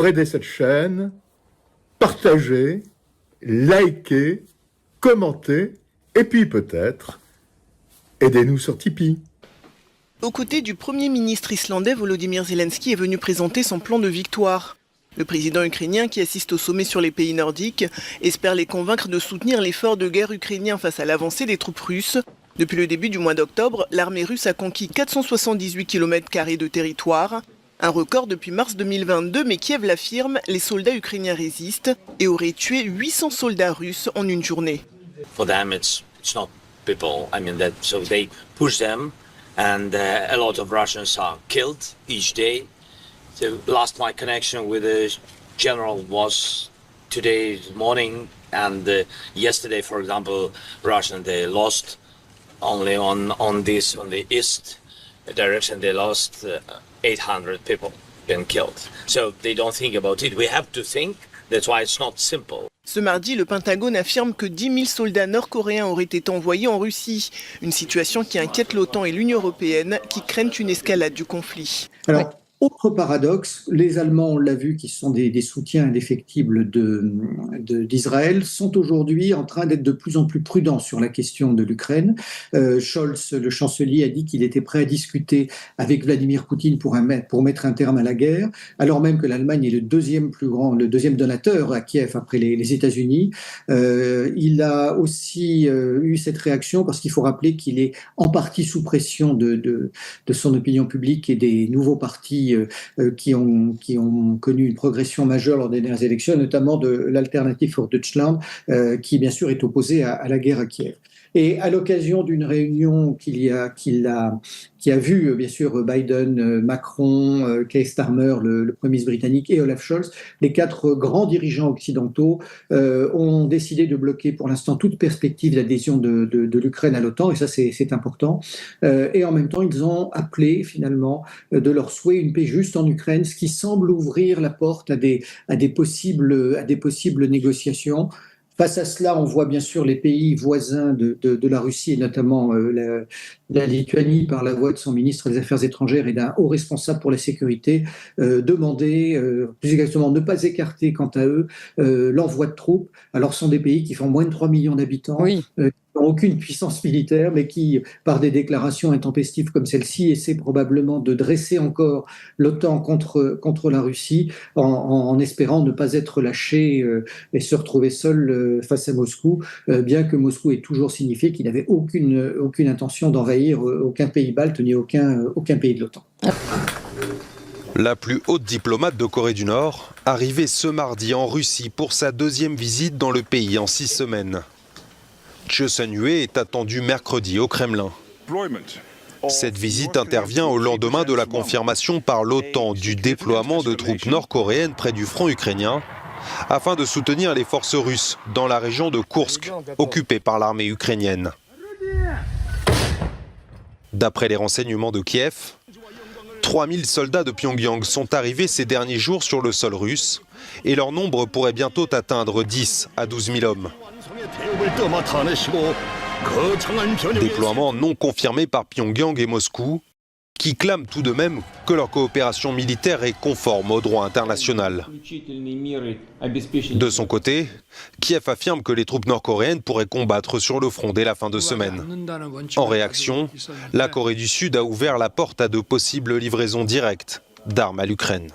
Pour aider cette chaîne, partagez, likez, commentez, et puis peut-être, aidez-nous sur Tipeee. Aux côtés du Premier ministre islandais, Volodymyr Zelensky est venu présenter son plan de victoire. Le président ukrainien, qui assiste au sommet sur les pays nordiques, espère les convaincre de soutenir l'effort de guerre ukrainien face à l'avancée des troupes russes. Depuis le début du mois d'octobre, l'armée russe a conquis 478 km² de territoire, un record depuis mars 2022, mais Kiev l'affirme, les soldats ukrainiens résistent et auraient tué 800 soldats russes en une journée. For them, it's not people. So they push them. And a lot of Russians are killed each day. So last my connection with the general was today morning, and yesterday, for example, they lost only on the east direction. They lost 800 people been killed. So they don't think about it. We have to think. That's why it's not simple. Ce mardi, le Pentagone affirme que 10 000 soldats nord-coréens auraient été envoyés en Russie. Une situation qui inquiète l'OTAN et l'Union européenne qui craignent une escalade du conflit. Alors, autre paradoxe, les Allemands, on l'a vu, qui sont des soutiens indéfectibles d'Israël, sont aujourd'hui en train d'être de plus en plus prudents sur la question de l'Ukraine. Scholz, le chancelier, a dit qu'il était prêt à discuter avec Vladimir Poutine pour mettre un terme à la guerre, alors même que l'Allemagne est le deuxième donateur à Kiev après les États-Unis. Il a aussi eu cette réaction parce qu'il faut rappeler qu'il est en partie sous pression de son opinion publique et des nouveaux partis qui ont connu une progression majeure lors des dernières élections, notamment de l'Alternative für Deutschland, qui bien sûr est opposée à la guerre à Kiev. Et à l'occasion d'une réunion qui a vu bien sûr Biden, Macron, Keir Starmer, le Premier ministre britannique, et Olaf Scholz, les 4 grands dirigeants occidentaux ont décidé de bloquer pour l'instant toute perspective d'adhésion de l'Ukraine à l'OTAN, et ça c'est important. Et en même temps, ils ont appelé finalement de leur souhait une paix juste en Ukraine, ce qui semble ouvrir la porte à des possibles négociations. Face à cela, on voit bien sûr les pays voisins de la Russie, et notamment la Lituanie, par la voix de son ministre des Affaires étrangères et d'un haut responsable pour la sécurité, demander, plus exactement ne pas écarter quant à eux l'envoi de troupes. Alors ce sont des pays qui font moins de 3 millions d'habitants, oui. Qui n'ont aucune puissance militaire, mais qui, par des déclarations intempestives comme celle-ci, essaient probablement de dresser encore l'OTAN contre la Russie, en espérant ne pas être lâché et se retrouver seul face à Moscou, bien que Moscou ait toujours signifié qu'il n'avait aucune intention d'envahir aucun pays balte ni aucun pays de l'OTAN. La plus haute diplomate de Corée du Nord, arrivée ce mardi en Russie pour sa 2e visite dans le pays en 6 semaines. Choi Sun-hui est attendu mercredi au Kremlin. Cette visite intervient au lendemain de la confirmation par l'OTAN du déploiement de troupes nord-coréennes près du front ukrainien, afin de soutenir les forces russes dans la région de Koursk, occupée par l'armée ukrainienne. D'après les renseignements de Kiev, 3000 soldats de Pyongyang sont arrivés ces derniers jours sur le sol russe, et leur nombre pourrait bientôt atteindre 10 à 12 000 hommes. Déploiement non confirmé par Pyongyang et Moscou, qui clament tout de même que leur coopération militaire est conforme au droit international. De son côté, Kiev affirme que les troupes nord-coréennes pourraient combattre sur le front dès la fin de semaine. En réaction, la Corée du Sud a ouvert la porte à de possibles livraisons directes d'armes à l'Ukraine.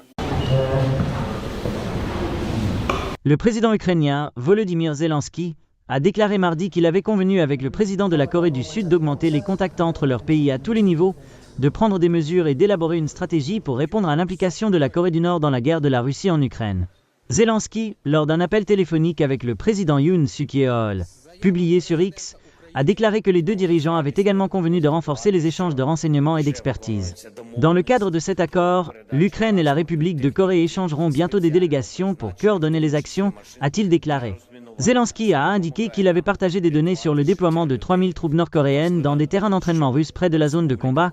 Le président ukrainien Volodymyr Zelensky a déclaré mardi qu'il avait convenu avec le président de la Corée du Sud d'augmenter les contacts entre leurs pays à tous les niveaux, de prendre des mesures et d'élaborer une stratégie pour répondre à l'implication de la Corée du Nord dans la guerre de la Russie en Ukraine. Zelensky, lors d'un appel téléphonique avec le président Yoon Suk-yeol, publié sur X, a déclaré que les 2 dirigeants avaient également convenu de renforcer les échanges de renseignements et d'expertise. Dans le cadre de cet accord, l'Ukraine et la République de Corée échangeront bientôt des délégations pour coordonner les actions, a-t-il déclaré. Zelensky a indiqué qu'il avait partagé des données sur le déploiement de 3000 troupes nord-coréennes dans des terrains d'entraînement russes près de la zone de combat,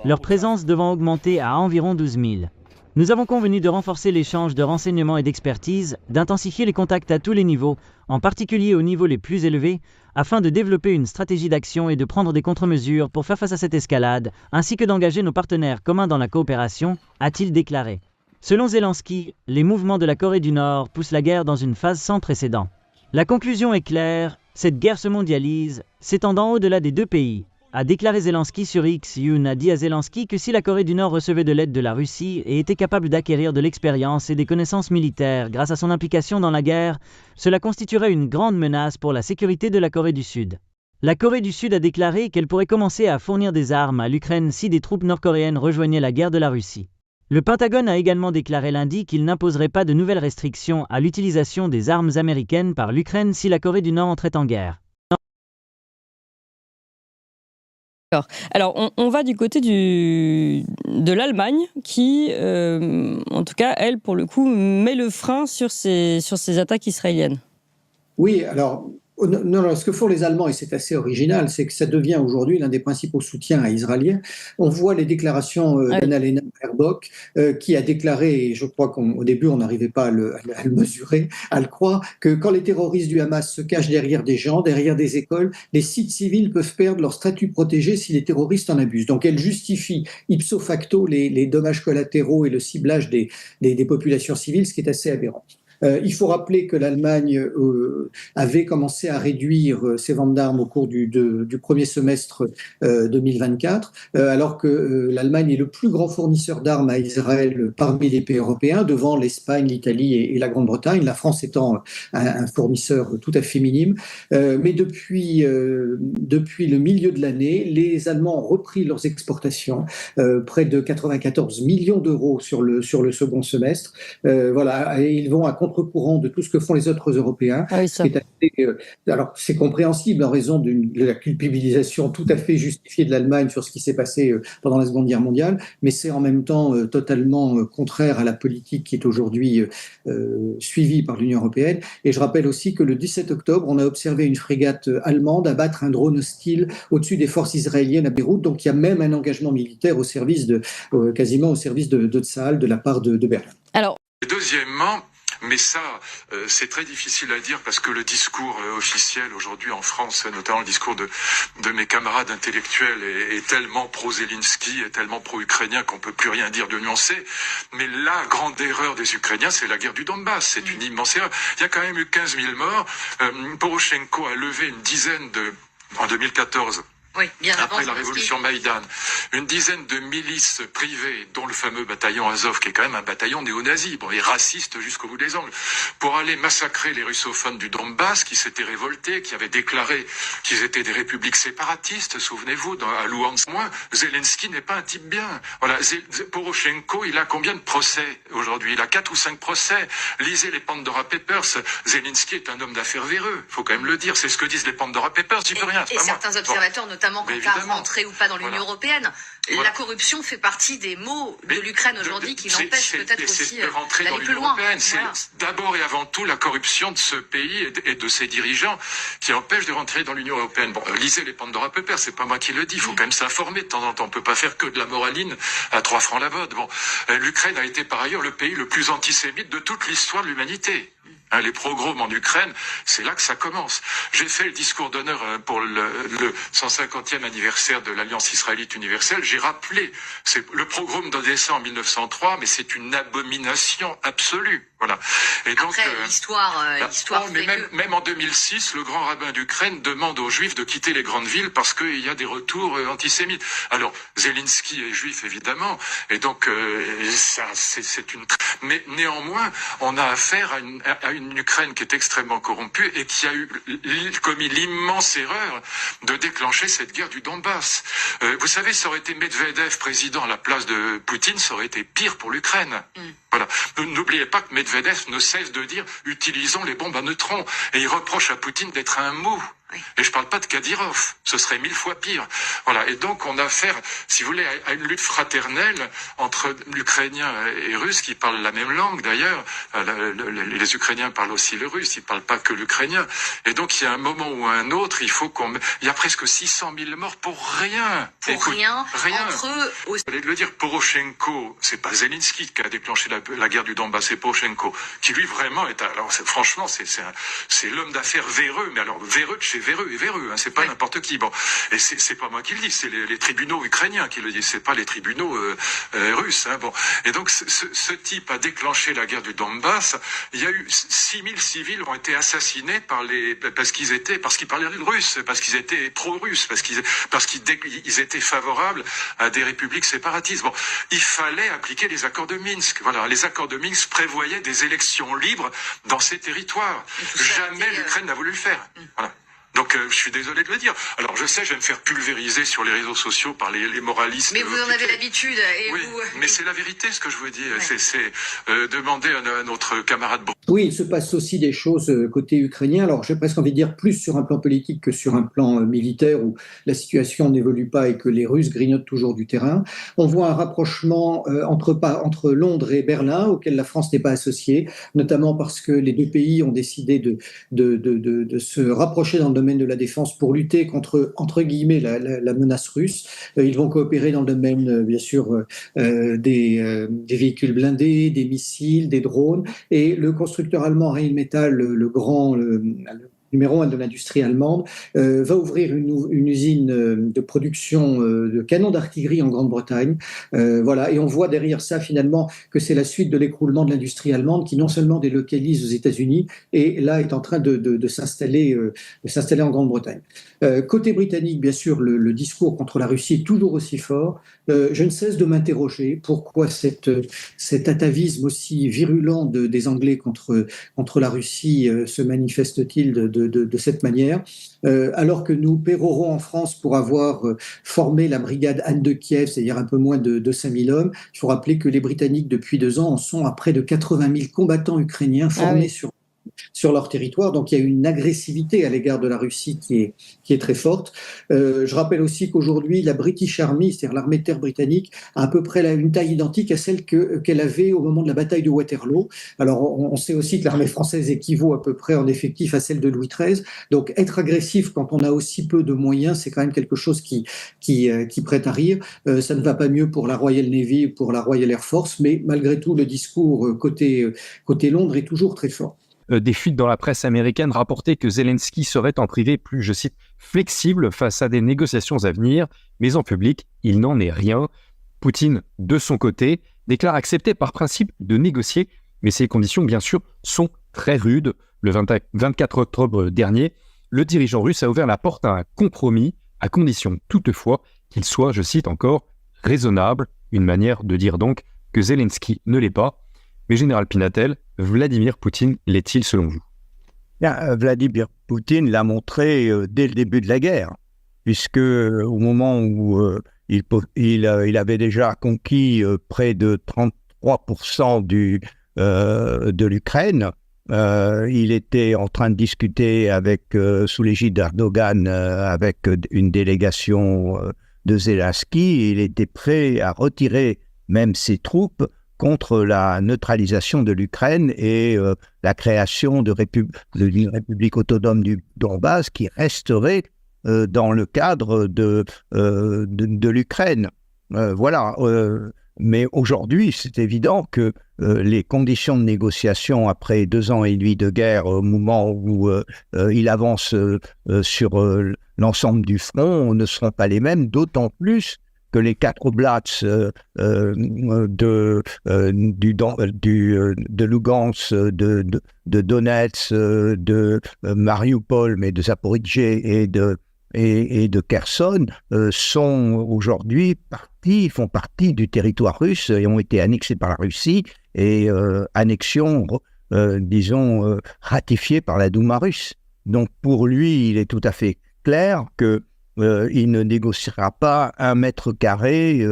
leur présence devant augmenter à environ 12 000. Nous avons convenu de renforcer l'échange de renseignements et d'expertise, d'intensifier les contacts à tous les niveaux, en particulier aux niveaux les plus élevés, afin de développer une stratégie d'action et de prendre des contre-mesures pour faire face à cette escalade, ainsi que d'engager nos partenaires communs dans la coopération, a-t-il déclaré. Selon Zelensky, les mouvements de la Corée du Nord poussent la guerre dans une phase sans précédent. La conclusion est claire, cette guerre se mondialise, s'étendant au-delà des deux pays. A déclaré Zelensky sur X. Yoon a dit à Zelensky que si la Corée du Nord recevait de l'aide de la Russie et était capable d'acquérir de l'expérience et des connaissances militaires grâce à son implication dans la guerre, cela constituerait une grande menace pour la sécurité de la Corée du Sud. La Corée du Sud a déclaré qu'elle pourrait commencer à fournir des armes à l'Ukraine si des troupes nord-coréennes rejoignaient la guerre de la Russie. Le Pentagone a également déclaré lundi qu'il n'imposerait pas de nouvelles restrictions à l'utilisation des armes américaines par l'Ukraine si la Corée du Nord entrait en guerre. Alors, on va du côté de l'Allemagne qui, en tout cas, elle, pour le coup, met le frein sur ces attaques israéliennes. Oui, alors, non, ce que font les Allemands, et c'est assez original, c'est que ça devient aujourd'hui l'un des principaux soutiens à Israël. On voit les déclarations d'Annalena Baerbock, qui a déclaré, et je crois qu'au début on n'arrivait pas à le mesurer, à le croire, que quand les terroristes du Hamas se cachent derrière des gens, derrière des écoles, les sites civils peuvent perdre leur statut protégé si les terroristes en abusent. Donc elle justifie ipso facto les dommages collatéraux et le ciblage des populations civiles, ce qui est assez aberrant. Il faut rappeler que l'Allemagne avait commencé à réduire ses ventes d'armes au cours du premier semestre 2024, alors que l'Allemagne est le plus grand fournisseur d'armes à Israël parmi les pays européens, devant l'Espagne, l'Italie et la Grande-Bretagne, la France étant un fournisseur tout à fait minime. Mais depuis le milieu de l'année, les Allemands ont repris leurs exportations, près de 94 millions d'euros sur le second semestre. Voilà, et ils vont à contre-courant de tout ce que font les autres Européens. Ah oui, ça. Alors, c'est compréhensible en raison de la culpabilisation tout à fait justifiée de l'Allemagne sur ce qui s'est passé pendant la Seconde Guerre mondiale, mais c'est en même temps totalement contraire à la politique qui est aujourd'hui suivie par l'Union européenne. Et je rappelle aussi que le 17 octobre, on a observé une frégate allemande abattre un drone hostile au-dessus des forces israéliennes à Beyrouth. Donc, il y a même un engagement militaire au service quasiment au service de Tsahal de la part de Berlin. Alors, deuxièmement, mais ça, c'est très difficile à dire parce que le discours officiel aujourd'hui en France, notamment le discours de mes camarades intellectuels, est tellement pro-Zelensky, est tellement pro-ukrainien qu'on peut plus rien dire de nuancé. Mais la grande erreur des Ukrainiens, c'est la guerre du Donbass. C'est une immense erreur. Il y a quand même eu 15 000 morts. Poroshenko a levé une dizaine en 2014. Oui, bien après la révolution Maïdan, une dizaine de milices privées, dont le fameux bataillon Azov, qui est quand même un bataillon néo-nazi, et raciste jusqu'au bout des ongles, pour aller massacrer les russophones du Donbass, qui s'étaient révoltés, qui avaient déclaré qu'ils étaient des républiques séparatistes, souvenez-vous, à Louhansk. Moi, Zelensky n'est pas un type bien. Voilà, Poroshenko, il a combien de procès aujourd'hui? Il a 4 ou 5 procès. Lisez les Pandora Papers. Zelensky est un homme d'affaires véreux, faut quand même le dire. C'est ce que disent les Pandora Papers, j'y peux rien. Et certains observateurs, notamment quant à rentrer ou pas dans l'Union européenne. Voilà. La corruption fait partie des maux de l'Ukraine aujourd'hui qui l'empêchent peut-être aussi d'aller plus loin. Voilà. C'est d'abord et avant tout la corruption de ce pays et de ses dirigeants qui empêche de rentrer dans l'Union européenne. Bon, lisez les Pandora Papers, c'est pas moi qui le dis, il faut quand même s'informer de temps en temps. On peut pas faire que de la moraline à 3 francs la botte. Bon, l'Ukraine a été par ailleurs le pays le plus antisémite de toute l'histoire de l'humanité. Les pogroms en Ukraine, c'est là que ça commence. J'ai fait le discours d'honneur pour le 150e anniversaire de l'Alliance israélite universelle. J'ai rappelé, c'est le pogrom d'Odessa en 1903, mais c'est une abomination absolue. Voilà. Et donc, après, l'histoire mais même en 2006, le grand rabbin d'Ukraine demande aux Juifs de quitter les grandes villes parce qu'il y a des retours antisémites. Alors, Zelensky est juif, évidemment, et donc ça, c'est une... Mais néanmoins, on a affaire à une Ukraine qui est extrêmement corrompue et qui a commis l'immense erreur de déclencher cette guerre du Donbass. Vous savez, ça aurait été Medvedev président à la place de Poutine, ça aurait été pire pour l'Ukraine. Voilà. N'oubliez pas que Medvedev ne cesse de dire « utilisons les bombes à neutrons » et il reproche à Poutine d'être un mou. Oui. Et je parle pas de Kadyrov, ce serait 1000 fois pire. Voilà. Et donc on a affaire, si vous voulez, à une lutte fraternelle entre l'Ukrainien et Russe qui parlent la même langue d'ailleurs. Les Ukrainiens parlent aussi le russe, ils parlent pas que l'ukrainien. Et donc il y a un moment ou un autre, il y a presque 600 000 morts pour rien. Rien. Entre eux. Vous allez le dire, Poroshenko, c'est pas Zelensky qui a déclenché la guerre du Donbass, c'est Poroshenko qui lui vraiment est. Alors franchement, c'est l'homme d'affaires véreux, mais alors véreux de chez véreux, hein, c'est pas n'importe qui. Bon, et c'est pas moi qui le dis, c'est les tribunaux ukrainiens qui le disent, c'est pas les tribunaux russes. Hein, bon, et donc ce type a déclenché la guerre du Donbass. Il y a eu 6000 civils ont été assassinés parce qu'ils parlaient russe, parce qu'ils étaient pro-russes, parce qu'ils étaient favorables à des républiques séparatistes. Bon, il fallait appliquer les accords de Minsk. Voilà, les accords de Minsk prévoyaient des élections libres dans ces territoires. Jamais l'Ukraine n'a voulu le faire. Voilà. Donc je suis désolé de le dire. Alors je sais, je vais me faire pulvériser sur les réseaux sociaux par les moralistes. Mais vous en avez l'habitude. Oui, mais c'est la vérité ce que je veux dire. Ouais. C'est demander à notre camarade. Oui, il se passe aussi des choses côté ukrainien. Alors j'ai presque envie de dire plus sur un plan politique que sur un plan militaire où la situation n'évolue pas et que les Russes grignotent toujours du terrain. On voit un rapprochement entre Londres et Berlin auquel la France n'est pas associée, notamment parce que les deux pays ont décidé de se rapprocher dans le domaine de la défense pour lutter contre, entre guillemets, la menace russe. Ils vont coopérer dans le domaine, bien sûr, des véhicules blindés, des missiles, des drones. Et le constructeur allemand Rheinmetall, le numéro 1 de l'industrie allemande, va ouvrir une usine de production de canons d'artillerie en Grande-Bretagne. Voilà, et on voit derrière ça finalement que c'est la suite de l'écroulement de l'industrie allemande qui non seulement délocalise aux États-Unis et là est en train de s'installer en Grande-Bretagne. Côté britannique, bien sûr, le discours contre la Russie est toujours aussi fort. Je ne cesse de m'interroger pourquoi cet atavisme aussi virulent des Anglais contre la Russie se manifeste-t-il de cette manière, alors que nous pérorons en France pour avoir formé la brigade Anne de Kiev, c'est-à-dire un peu moins de 5000 hommes. Il faut rappeler que les Britanniques, depuis 2 ans, en sont à près de 80 000 combattants ukrainiens formés sur leur territoire. Donc il y a une agressivité à l'égard de la Russie qui est très forte. Je rappelle aussi qu'aujourd'hui, la British Army, c'est-à-dire l'armée de terre britannique, a à peu près une taille identique à celle qu'elle avait au moment de la bataille de Waterloo. Alors on sait aussi que l'armée française équivaut à peu près en effectif à celle de Louis XIII. Donc être agressif quand on a aussi peu de moyens, c'est quand même quelque chose qui prête à rire. Ça ne va pas mieux pour la Royal Navy, pour la Royal Air Force, mais malgré tout, le discours côté Londres est toujours très fort. Des fuites dans la presse américaine rapportaient que Zelensky serait en privé plus, je cite, flexible face à des négociations à venir, mais en public, il n'en est rien. Poutine, de son côté, déclare accepter par principe de négocier, mais ces conditions, bien sûr, sont très rudes. Le 24 octobre dernier, le dirigeant russe a ouvert la porte à un compromis, à condition toutefois qu'il soit, je cite encore, raisonnable, une manière de dire donc que Zelensky ne l'est pas. Mais Général Pinatel, Vladimir Poutine l'est-il selon vous ? Bien, Vladimir Poutine l'a montré dès le début de la guerre, puisque au moment où il avait déjà conquis près de 33% de l'Ukraine, il était en train de discuter sous l'égide d'Erdogan avec une délégation de Zelensky. Il était prêt à retirer même ses troupes contre la neutralisation de l'Ukraine et la création d'une république autonome du Donbass qui resterait dans le cadre de l'Ukraine. Voilà. Mais aujourd'hui, c'est évident que les conditions de négociation après 2 ans et demi de guerre, au moment où il avance sur l'ensemble du front, ne seront pas les mêmes, d'autant plus que les 4 oblats de Lugansk, de Donetsk, de Mariupol, mais de Zaporijjie et de Kherson sont aujourd'hui font partie du territoire russe et ont été annexés par la Russie et annexion, ratifiée par la Douma russe. Donc pour lui, il est tout à fait clair que il ne négociera pas 1 mètre carré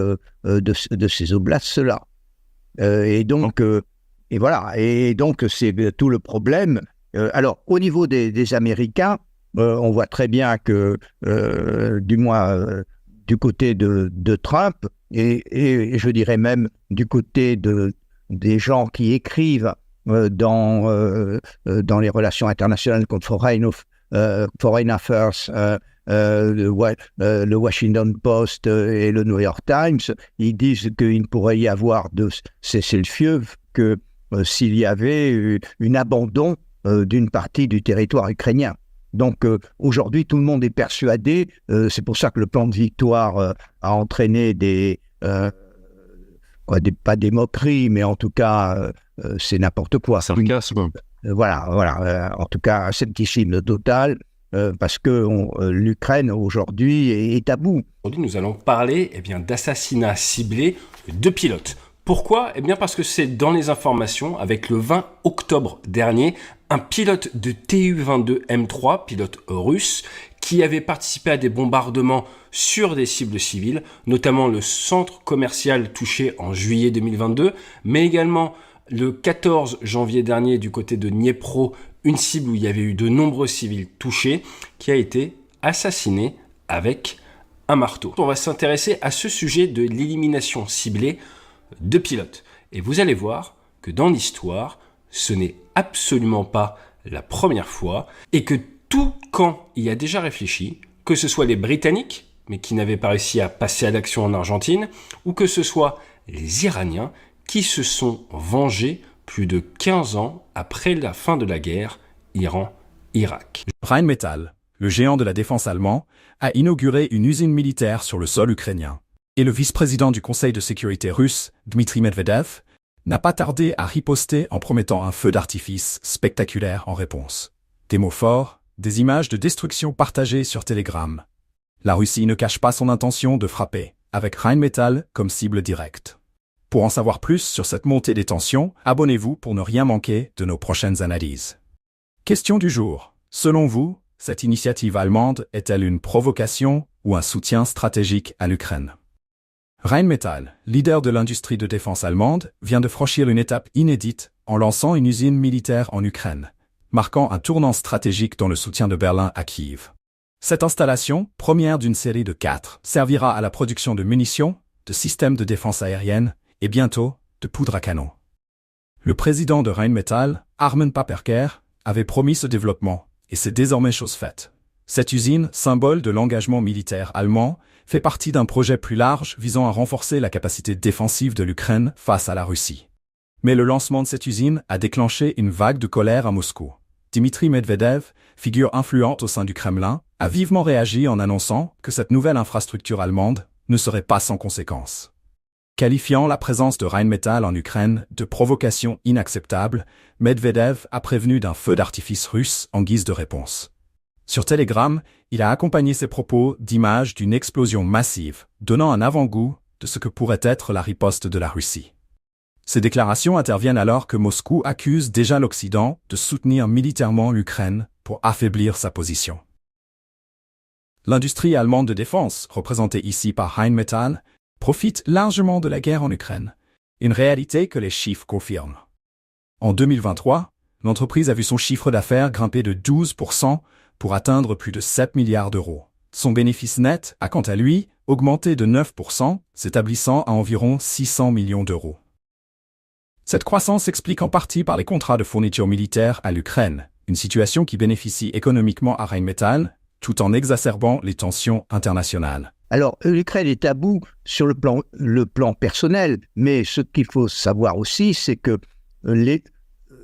de ces oblasts-là. Et donc c'est tout le problème. Alors, au niveau des Américains, on voit très bien que, du moins du côté de Trump, et je dirais même du côté des gens qui écrivent dans les relations internationales comme Foreign Affairs, le Washington Post et le New York Times, ils disent qu'il ne pourrait y avoir de cessez-le-feu que s'il y avait un abandon d'une partie du territoire ukrainien. Donc aujourd'hui, tout le monde est persuadé, c'est pour ça que le plan de victoire a entraîné pas des moqueries, mais en tout cas, c'est n'importe quoi. Sarcasme. Voilà. En tout cas, un scepticisme total, parce que l'Ukraine aujourd'hui est à bout. Aujourd'hui, nous allons parler d'assassinats ciblés de pilotes. Pourquoi ? Parce que c'est dans les informations, avec le 20 octobre dernier, un pilote de Tu-22 M3, pilote russe, qui avait participé à des bombardements sur des cibles civiles, notamment le centre commercial touché en juillet 2022, mais également le 14 janvier dernier du côté de Dniepro, une cible où il y avait eu de nombreux civils touchés, qui a été assassiné avec un marteau. On va s'intéresser à ce sujet de l'élimination ciblée de pilotes. Et vous allez voir que dans l'histoire, ce n'est absolument pas la première fois, et que tout camp y a déjà réfléchi, que ce soit les Britanniques, mais qui n'avaient pas réussi à passer à l'action en Argentine, ou que ce soit les Iraniens, qui se sont vengés plus de 15 ans après la fin de la guerre Iran-Irak. Rheinmetall, le géant de la défense allemand, a inauguré une usine militaire sur le sol ukrainien. Et le vice-président du Conseil de sécurité russe, Dmitry Medvedev, n'a pas tardé à riposter en promettant un feu d'artifice spectaculaire en réponse. Des mots forts, des images de destruction partagées sur Telegram. La Russie ne cache pas son intention de frapper, avec Rheinmetall comme cible directe. Pour en savoir plus sur cette montée des tensions, abonnez-vous pour ne rien manquer de nos prochaines analyses. Question du jour. Selon vous, cette initiative allemande est-elle une provocation ou un soutien stratégique à l'Ukraine ? Rheinmetall, leader de l'industrie de défense allemande, vient de franchir une étape inédite en lançant une usine militaire en Ukraine, marquant un tournant stratégique dans le soutien de Berlin à Kiev. Cette installation, première d'une série de 4, servira à la production de munitions, de systèmes de défense aérienne et bientôt de poudre à canon. Le président de Rheinmetall, Armin Paperker, avait promis ce développement, et c'est désormais chose faite. Cette usine, symbole de l'engagement militaire allemand, fait partie d'un projet plus large visant à renforcer la capacité défensive de l'Ukraine face à la Russie. Mais le lancement de cette usine a déclenché une vague de colère à Moscou. Dmitry Medvedev, figure influente au sein du Kremlin, a vivement réagi en annonçant que cette nouvelle infrastructure allemande ne serait pas sans conséquences. Qualifiant la présence de Rheinmetall en Ukraine de provocation inacceptable, Medvedev a prévenu d'un feu d'artifice russe en guise de réponse. Sur Telegram, il a accompagné ses propos d'images d'une explosion massive, donnant un avant-goût de ce que pourrait être la riposte de la Russie. Ces déclarations interviennent alors que Moscou accuse déjà l'Occident de soutenir militairement l'Ukraine pour affaiblir sa position. L'industrie allemande de défense, représentée ici par Rheinmetall, profite largement de la guerre en Ukraine, une réalité que les chiffres confirment. En 2023, l'entreprise a vu son chiffre d'affaires grimper de 12% pour atteindre plus de 7 milliards d'euros. Son bénéfice net a quant à lui augmenté de 9%, s'établissant à environ 600 millions d'euros. Cette croissance s'explique en partie par les contrats de fourniture militaire à l'Ukraine, une situation qui bénéficie économiquement à Rheinmetall, tout en exacerbant les tensions internationales. Alors, l'Ukraine est à bout sur le plan personnel, mais ce qu'il faut savoir aussi, c'est que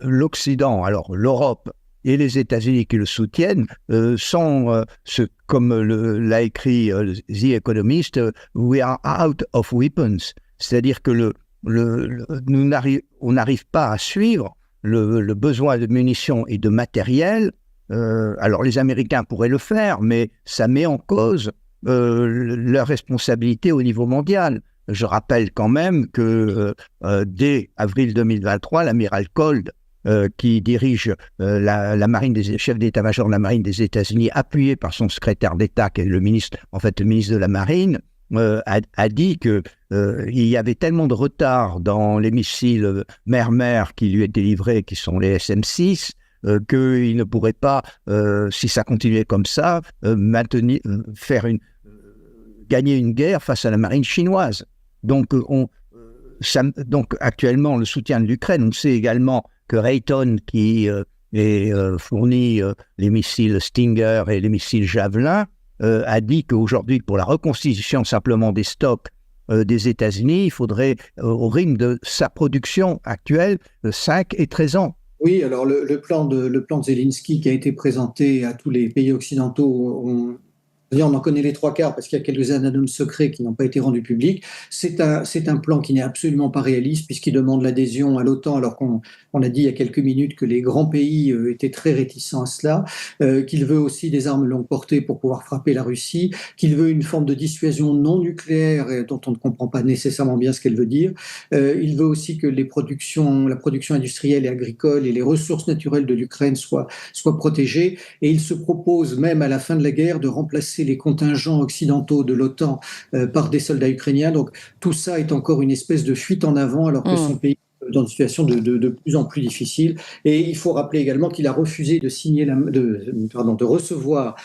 l'Occident, alors l'Europe et les États-Unis qui le soutiennent, sont, comme l'a écrit The Economist, we are out of weapons. C'est-à-dire que on n'arrive pas à suivre le besoin de munitions et de matériel. Alors, les Américains pourraient le faire, mais ça met en cause leur responsabilité au niveau mondial. Je rappelle quand même que dès avril 2023, l'amiral Cold, qui dirige la marine chef d'état-major de la marine des États-Unis, appuyé par son secrétaire d'État, qui est le ministre de la Marine, a dit que il y avait tellement de retard dans les missiles mer-mer qui lui étaient livrés, qui sont les SM-6, qu'il ne pourrait pas, si ça continuait comme ça, gagner une guerre face à la marine chinoise. Donc actuellement, le soutien de l'Ukraine, on sait également que Raytheon, qui fournit les missiles Stinger et les missiles Javelin, a dit qu'aujourd'hui, pour la reconstitution simplement des stocks des États-Unis, il faudrait, au rythme de sa production actuelle, 5 et 13 ans. Oui, alors le plan de Zelensky qui a été présenté à tous les pays occidentaux, on en connaît les 3/4 parce qu'il y a quelques addendums secrets qui n'ont pas été rendus publics. C'est un plan qui n'est absolument pas réaliste puisqu'il demande l'adhésion à l'OTAN alors qu'on a dit il y a quelques minutes que les grands pays étaient très réticents à cela, qu'il veut aussi des armes longue portée pour pouvoir frapper la Russie, qu'il veut une forme de dissuasion non nucléaire dont on ne comprend pas nécessairement bien ce qu'elle veut dire. Il veut aussi que la production industrielle et agricole et les ressources naturelles de l'Ukraine soient protégées et il se propose même à la fin de la guerre de remplacer les contingents occidentaux de l'OTAN par des soldats ukrainiens. Donc tout ça est encore une espèce de fuite en avant alors que son pays est dans une situation de plus en plus difficile. Et il faut rappeler également qu'il a refusé de recevoir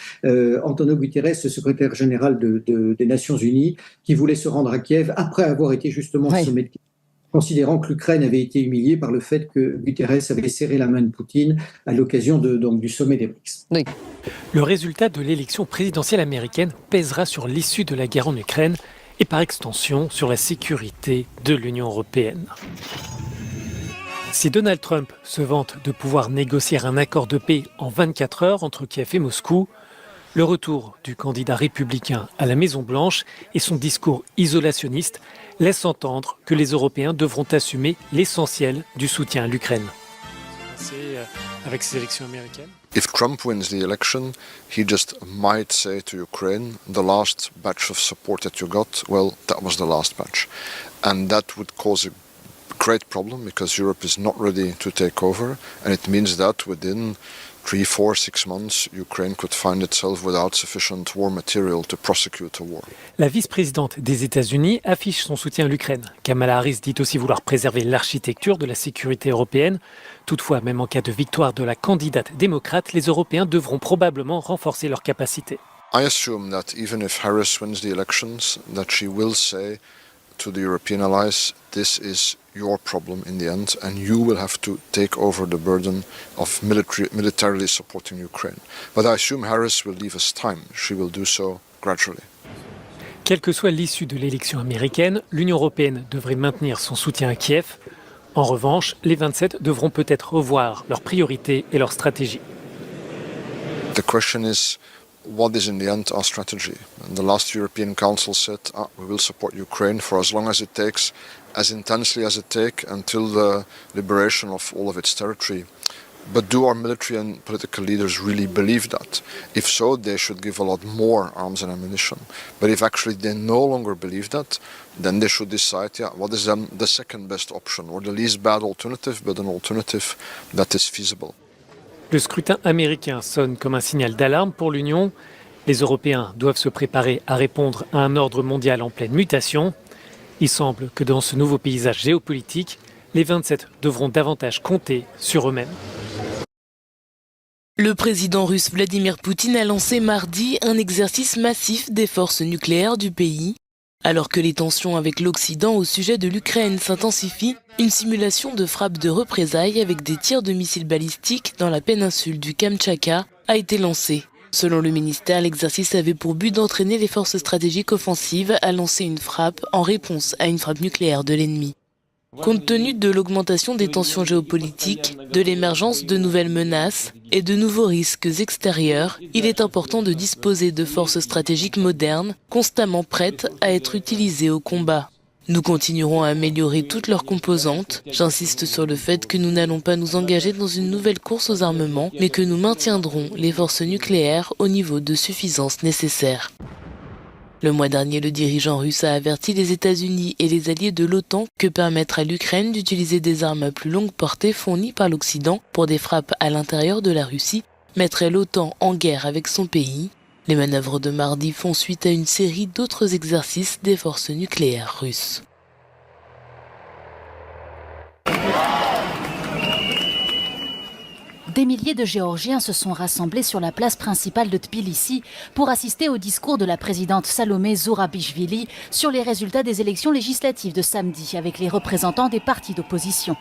Antonio Guterres, le secrétaire général des Nations Unies, qui voulait se rendre à Kiev après avoir été justement au sommet de Kiev, considérant que l'Ukraine avait été humiliée par le fait que Guterres avait serré la main de Poutine à l'occasion du sommet des BRICS. Oui. Le résultat de l'élection présidentielle américaine pèsera sur l'issue de la guerre en Ukraine et par extension sur la sécurité de l'Union européenne. Si Donald Trump se vante de pouvoir négocier un accord de paix en 24 heures entre Kiev et Moscou, le retour du candidat républicain à la Maison-Blanche et son discours isolationniste laissent entendre que les Européens devront assumer l'essentiel du soutien à l'Ukraine. Avec ces élections américaines. If Trump wins the election, he just might say to Ukraine, the last batch of support that you got, well, that was the last batch. And that would cause a great problem because Europe is not ready to take over. And it means that within 3, 4, 6 months, Ukraine could find itself without sufficient war material to prosecute a war. La vice-présidente des États-Unis affiche son soutien à l'Ukraine. Kamala Harris dit aussi vouloir préserver l'architecture de la sécurité européenne. Toutefois, même en cas de victoire de la candidate démocrate, les Européens devront probablement renforcer leurs capacités. I assume that even if Harris wins the elections, that she will say to the European allies, this is your problem in the end, and you will have to take over the burden of militarily supporting Ukraine. But I assume Harris will leave us time. She will do so gradually. Quelle que soit l'issue de l'élection américaine, l'Union européenne devrait maintenir son soutien à Kiev. En revanche, les 27 devront peut-être revoir leurs priorités et leurs stratégies. The question is, what is in the end our strategy? And the last European Council said, we will support Ukraine for as long as it takes, as intensely as it takes, until the liberation of all of its territory. But do our military and political leaders really believe that? If so, they should give a lot more arms and ammunition. But if actually they no longer believe that, then they should decide, what is then the second best option, or the least bad alternative, but an alternative that is feasible. Le scrutin américain sonne comme un signal d'alarme pour l'Union. Les Européens doivent se préparer à répondre à un ordre mondial en pleine mutation. Il semble que dans ce nouveau paysage géopolitique, les 27 devront davantage compter sur eux-mêmes. Le président russe Vladimir Poutine a lancé mardi un exercice massif des forces nucléaires du pays. Alors que les tensions avec l'Occident au sujet de l'Ukraine s'intensifient, une simulation de frappe de représailles avec des tirs de missiles balistiques dans la péninsule du Kamtchatka a été lancée. Selon le ministère, l'exercice avait pour but d'entraîner les forces stratégiques offensives à lancer une frappe en réponse à une frappe nucléaire de l'ennemi. Compte tenu de l'augmentation des tensions géopolitiques, de l'émergence de nouvelles menaces et de nouveaux risques extérieurs, il est important de disposer de forces stratégiques modernes, constamment prêtes à être utilisées au combat. Nous continuerons à améliorer toutes leurs composantes. J'insiste sur le fait que nous n'allons pas nous engager dans une nouvelle course aux armements, mais que nous maintiendrons les forces nucléaires au niveau de suffisance nécessaire. Le mois dernier, le dirigeant russe a averti les États-Unis et les alliés de l'OTAN que permettre à l'Ukraine d'utiliser des armes à plus longue portée fournies par l'Occident pour des frappes à l'intérieur de la Russie mettrait l'OTAN en guerre avec son pays. Les manœuvres de mardi font suite à une série d'autres exercices des forces nucléaires russes. Des milliers de Géorgiens se sont rassemblés sur la place principale de Tbilissi pour assister au discours de la présidente Salomé Zourabichvili sur les résultats des élections législatives de samedi avec les représentants des partis d'opposition.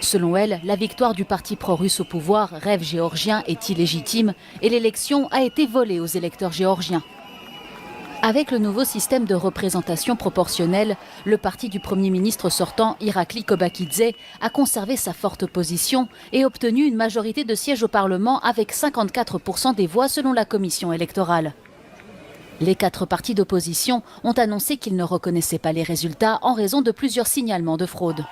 Selon elle, la victoire du parti pro-russe au pouvoir, Rêve géorgien, est illégitime et l'élection a été volée aux électeurs géorgiens. Avec le nouveau système de représentation proportionnelle, le parti du Premier ministre sortant, Irakli Kobakidze, a conservé sa forte position et obtenu une majorité de sièges au Parlement avec 54% des voix selon la commission électorale. Les 4 partis d'opposition ont annoncé qu'ils ne reconnaissaient pas les résultats en raison de plusieurs signalements de fraude.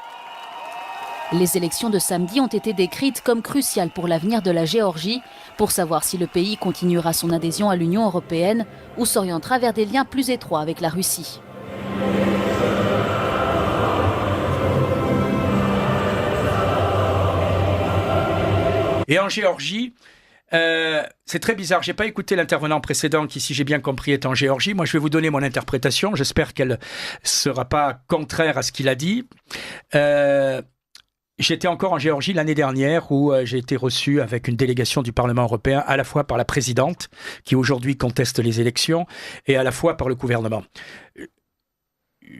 Les élections de samedi ont été décrites comme cruciales pour l'avenir de la Géorgie, pour savoir si le pays continuera son adhésion à l'Union européenne ou s'orientera vers des liens plus étroits avec la Russie. Et en Géorgie, c'est très bizarre, j'ai pas écouté l'intervenant précédent qui, si j'ai bien compris, est en Géorgie. Moi, je vais vous donner mon interprétation. J'espère qu'elle sera pas contraire à ce qu'il a dit. J'étais encore en Géorgie l'année dernière où j'ai été reçu avec une délégation du Parlement européen, à la fois par la présidente, qui aujourd'hui conteste les élections, et à la fois par le gouvernement.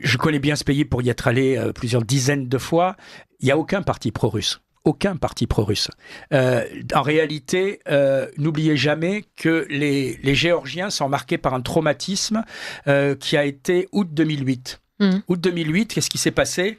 Je connais bien ce pays pour y être allé plusieurs dizaines de fois. Il n'y a aucun parti pro-russe. Aucun parti pro-russe. En réalité, n'oubliez jamais que les Géorgiens sont marqués par un traumatisme qui a été août 2008. Août 2008, qu'est-ce qui s'est passé ?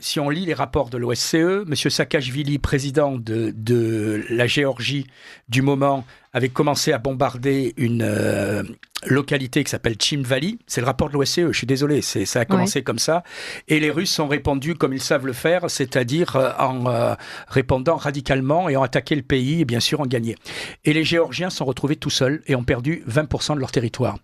Si on lit les rapports de l'OSCE, M. Saakashvili, président de la Géorgie du moment, avait commencé à bombarder une localité qui s'appelle Tchimvali. C'est le rapport de l'OSCE, je suis désolé, ça a commencé comme ça. Et les Russes ont répondu comme ils savent le faire, c'est-à-dire en répondant radicalement et ont attaqué le pays et bien sûr ont gagné. Et les Géorgiens sont retrouvés tout seuls et ont perdu 20% de leur territoire.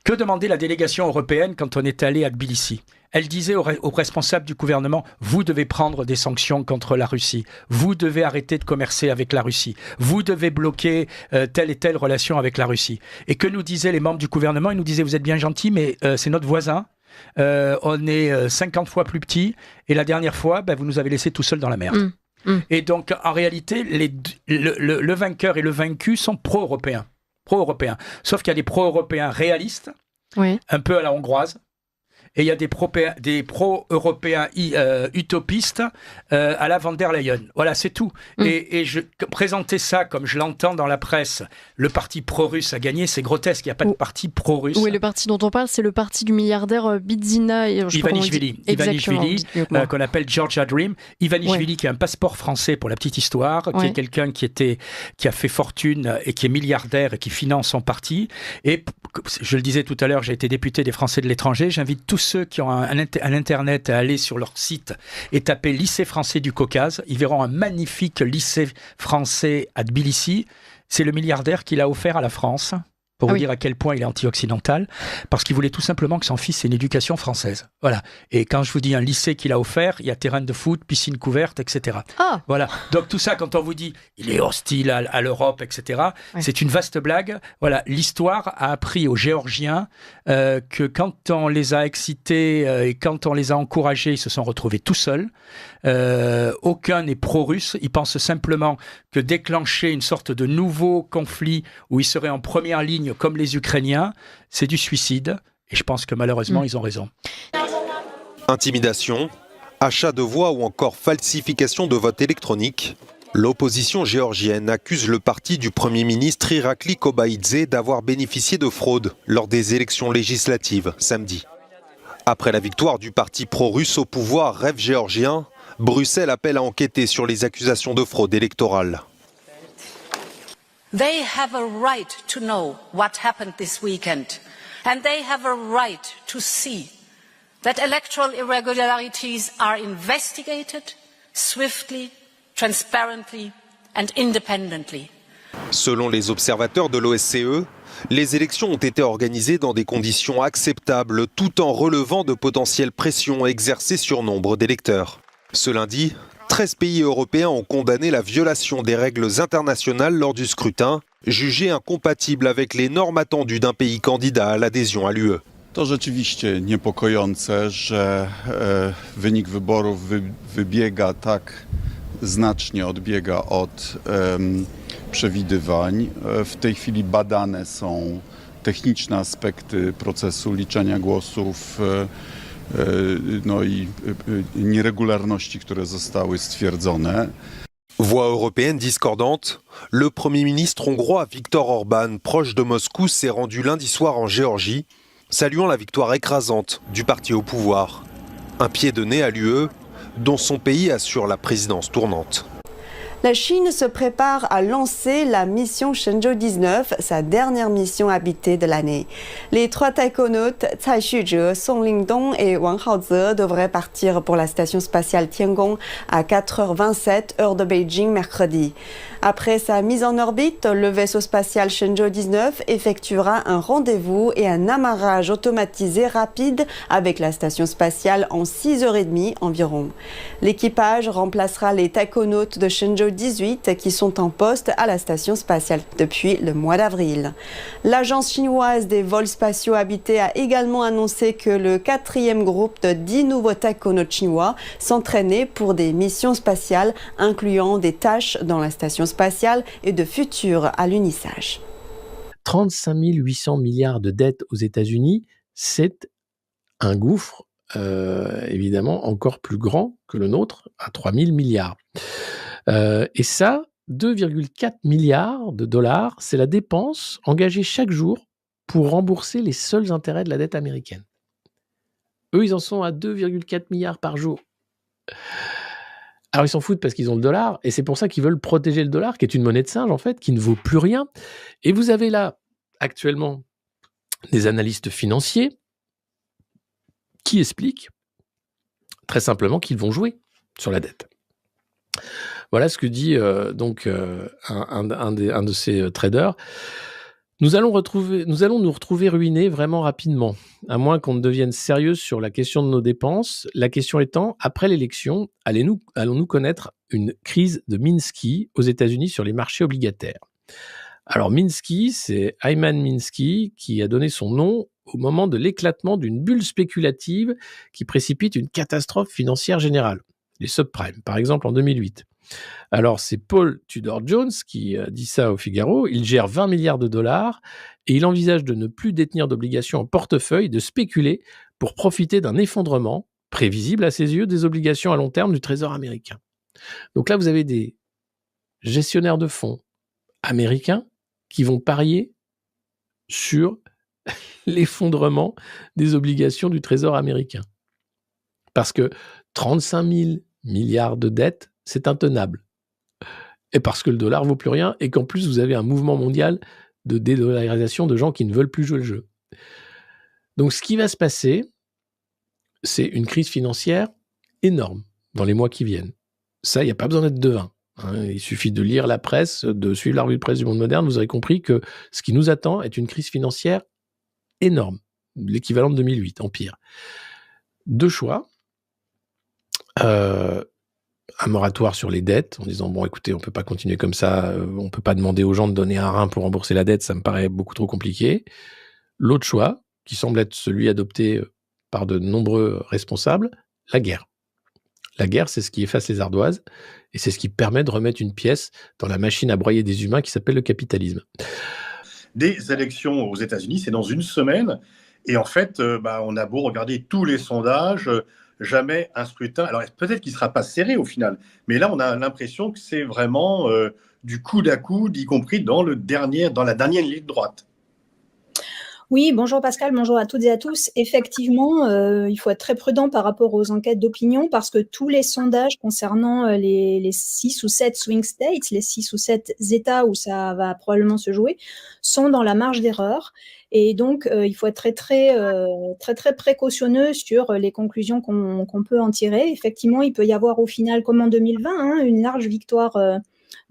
Que demandait la délégation européenne quand on est allé à Tbilissi ? Elle disait aux responsables du gouvernement, vous devez prendre des sanctions contre la Russie, vous devez arrêter de commercer avec la Russie, vous devez bloquer telle et telle relation avec la Russie. Et que nous disaient les membres du gouvernement ? Ils nous disaient, vous êtes bien gentils, mais c'est notre voisin, on est 50 fois plus petit, et la dernière fois, vous nous avez laissés tout seuls dans la merde. Et donc, en réalité, le vainqueur et le vaincu sont pro-européens. Sauf qu'il y a des pro-européens réalistes, un peu à la hongroise, et il y a des pro-européens utopistes à la von der Leyen. Voilà, c'est tout. Et je présenter ça comme je l'entends dans la presse, le parti pro-russe a gagné, c'est grotesque, il n'y a pas de parti pro-russe. Oui, le parti dont on parle, c'est le parti du milliardaire Bidzina Ivanishvili, qu'on appelle Georgia Dream. Ivanishvili qui a un passeport français pour la petite histoire, qui est quelqu'un qui a fait fortune et qui est milliardaire et qui finance son parti. Et je le disais tout à l'heure, j'ai été député des Français de l'étranger, j'invite tous ceux qui ont un internet à aller sur leur site et taper lycée français du Caucase. Ils verront un magnifique lycée français à Tbilissi. C'est le milliardaire qui l'a offert à la France, pour vous dire à quel point il est anti-occidental, parce qu'il voulait tout simplement que son fils ait une éducation française. Voilà. Et quand je vous dis un lycée qu'il a offert, il y a terrain de foot, piscine couverte, etc. Voilà. Donc tout ça, quand on vous dit il est hostile à l'Europe, etc., c'est une vaste blague. Voilà. L'histoire a appris aux Géorgiens que quand on les a excités et quand on les a encouragés, ils se sont retrouvés tout seuls. Aucun n'est pro-russe. Ils pensent simplement que déclencher une sorte de nouveau conflit où ils seraient en première ligne comme les Ukrainiens, c'est du suicide. Et je pense que malheureusement, ils ont raison. Intimidation, achat de voix ou encore falsification de vote électronique. L'opposition géorgienne accuse le parti du Premier ministre Irakli Kobakidze d'avoir bénéficié de fraude lors des élections législatives samedi. Après la victoire du parti pro-russe au pouvoir Rêve géorgien, Bruxelles appelle à enquêter sur les accusations de fraude électorale. They have a right to know what happened this weekend, and they have a right to see that electoral irregularities are investigated swiftly, transparently and independently. Selon les observateurs de l'OSCE, les élections ont été organisées dans des conditions acceptables tout en relevant de potentielles pressions exercées sur nombre d'électeurs. Ce lundi, 13 pays européens ont condamné la violation des règles internationales lors du scrutin, jugées incompatibles avec les normes attendues d'un pays candidat à l'adhésion à l'UE. To rzeczywiście niepokojące, że wynik wyborów wybiega tak znacznie odbiega od przewidywań. W tej chwili badane są techniczne aspekty procesu liczenia głosów, no i nieregularności, które zostały stwierdzone. Voix européenne discordante, le Premier ministre hongrois Viktor Orban, proche de Moscou, s'est rendu lundi soir en Géorgie saluant la victoire écrasante du parti au pouvoir. Un pied de nez à l'UE, dont son pays assure la présidence tournante. La Chine se prépare à lancer la mission Shenzhou 19, sa dernière mission habitée de l'année. Les 3 taïkonautes, Cai Xuzhe, Song Lingdong et Wang Haoze, devraient partir pour la station spatiale Tiangong à 4h27, heure de Beijing, mercredi. Après sa mise en orbite, le vaisseau spatial Shenzhou 19 effectuera un rendez-vous et un amarrage automatisé rapide avec la station spatiale en 6h30 environ. L'équipage remplacera les taïkonautes de Shenzhou 18 qui sont en poste à la station spatiale depuis le mois d'avril. L'agence chinoise des vols spatiaux habités a également annoncé que le 4e groupe de 10 nouveaux taïkonautes chinois s'entraînait pour des missions spatiales incluant des tâches dans la station spatiale et de futurs alunissage. 35 800 milliards de dettes aux États-Unis, c'est un gouffre évidemment encore plus grand que le nôtre, à 3 000 milliards. Et ça, 2,4 milliards de dollars, c'est la dépense engagée chaque jour pour rembourser les seuls intérêts de la dette américaine. Eux, ils en sont à 2,4 milliards par jour. Alors, ils s'en foutent parce qu'ils ont le dollar, et c'est pour ça qu'ils veulent protéger le dollar, qui est une monnaie de singe, en fait, qui ne vaut plus rien. Et vous avez là, actuellement, des analystes financiers qui expliquent très simplement qu'ils vont jouer sur la dette. Voilà ce que dit un de ces traders. Nous allons nous retrouver ruinés vraiment rapidement, à moins qu'on ne devienne sérieux sur la question de nos dépenses. La question étant, après l'élection, allons-nous connaître une crise de Minsky aux États-Unis sur les marchés obligataires? Alors Minsky, c'est Hyman Minsky qui a donné son nom au moment de l'éclatement d'une bulle spéculative qui précipite une catastrophe financière générale. Les subprimes, par exemple en 2008. Alors, c'est Paul Tudor Jones qui dit ça au Figaro. Il gère 20 milliards de dollars et il envisage de ne plus détenir d'obligations en portefeuille, de spéculer pour profiter d'un effondrement prévisible à ses yeux des obligations à long terme du Trésor américain. Donc là, vous avez des gestionnaires de fonds américains qui vont parier sur l'effondrement des obligations du Trésor américain. Parce que 35 000 milliards de dettes, c'est intenable. Et parce que le dollar vaut plus rien et qu'en plus, vous avez un mouvement mondial de dédollarisation de gens qui ne veulent plus jouer le jeu. Donc, ce qui va se passer, c'est une crise financière énorme dans les mois qui viennent. Ça, il n'y a pas besoin d'être devin. Il suffit de lire la presse, de suivre la revue de presse du Monde moderne. Vous aurez compris que ce qui nous attend est une crise financière énorme, l'équivalent de 2008, en pire. 2 choix. Un moratoire sur les dettes, en disant, bon, écoutez, on ne peut pas continuer comme ça, on ne peut pas demander aux gens de donner un rein pour rembourser la dette, ça me paraît beaucoup trop compliqué. L'autre choix, qui semble être celui adopté par de nombreux responsables, la guerre. La guerre, c'est ce qui efface les ardoises, et c'est ce qui permet de remettre une pièce dans la machine à broyer des humains qui s'appelle le capitalisme. Des élections aux États-Unis, c'est dans 1 semaine, et en fait, on a beau regarder tous les sondages, jamais un scrutin. Alors peut-être qu'il ne sera pas serré au final, mais là on a l'impression que c'est vraiment du coude à coude, y compris dans la dernière ligne droite. Oui, bonjour Pascal, bonjour à toutes et à tous. Effectivement, il faut être très prudent par rapport aux enquêtes d'opinion parce que tous les sondages concernant les 6 ou 7 swing states, les 6 ou 7 États où ça va probablement se jouer, sont dans la marge d'erreur. Et donc, il faut être très précautionneux sur les conclusions qu'on peut en tirer. Effectivement, il peut y avoir au final, comme en 2020, une large victoire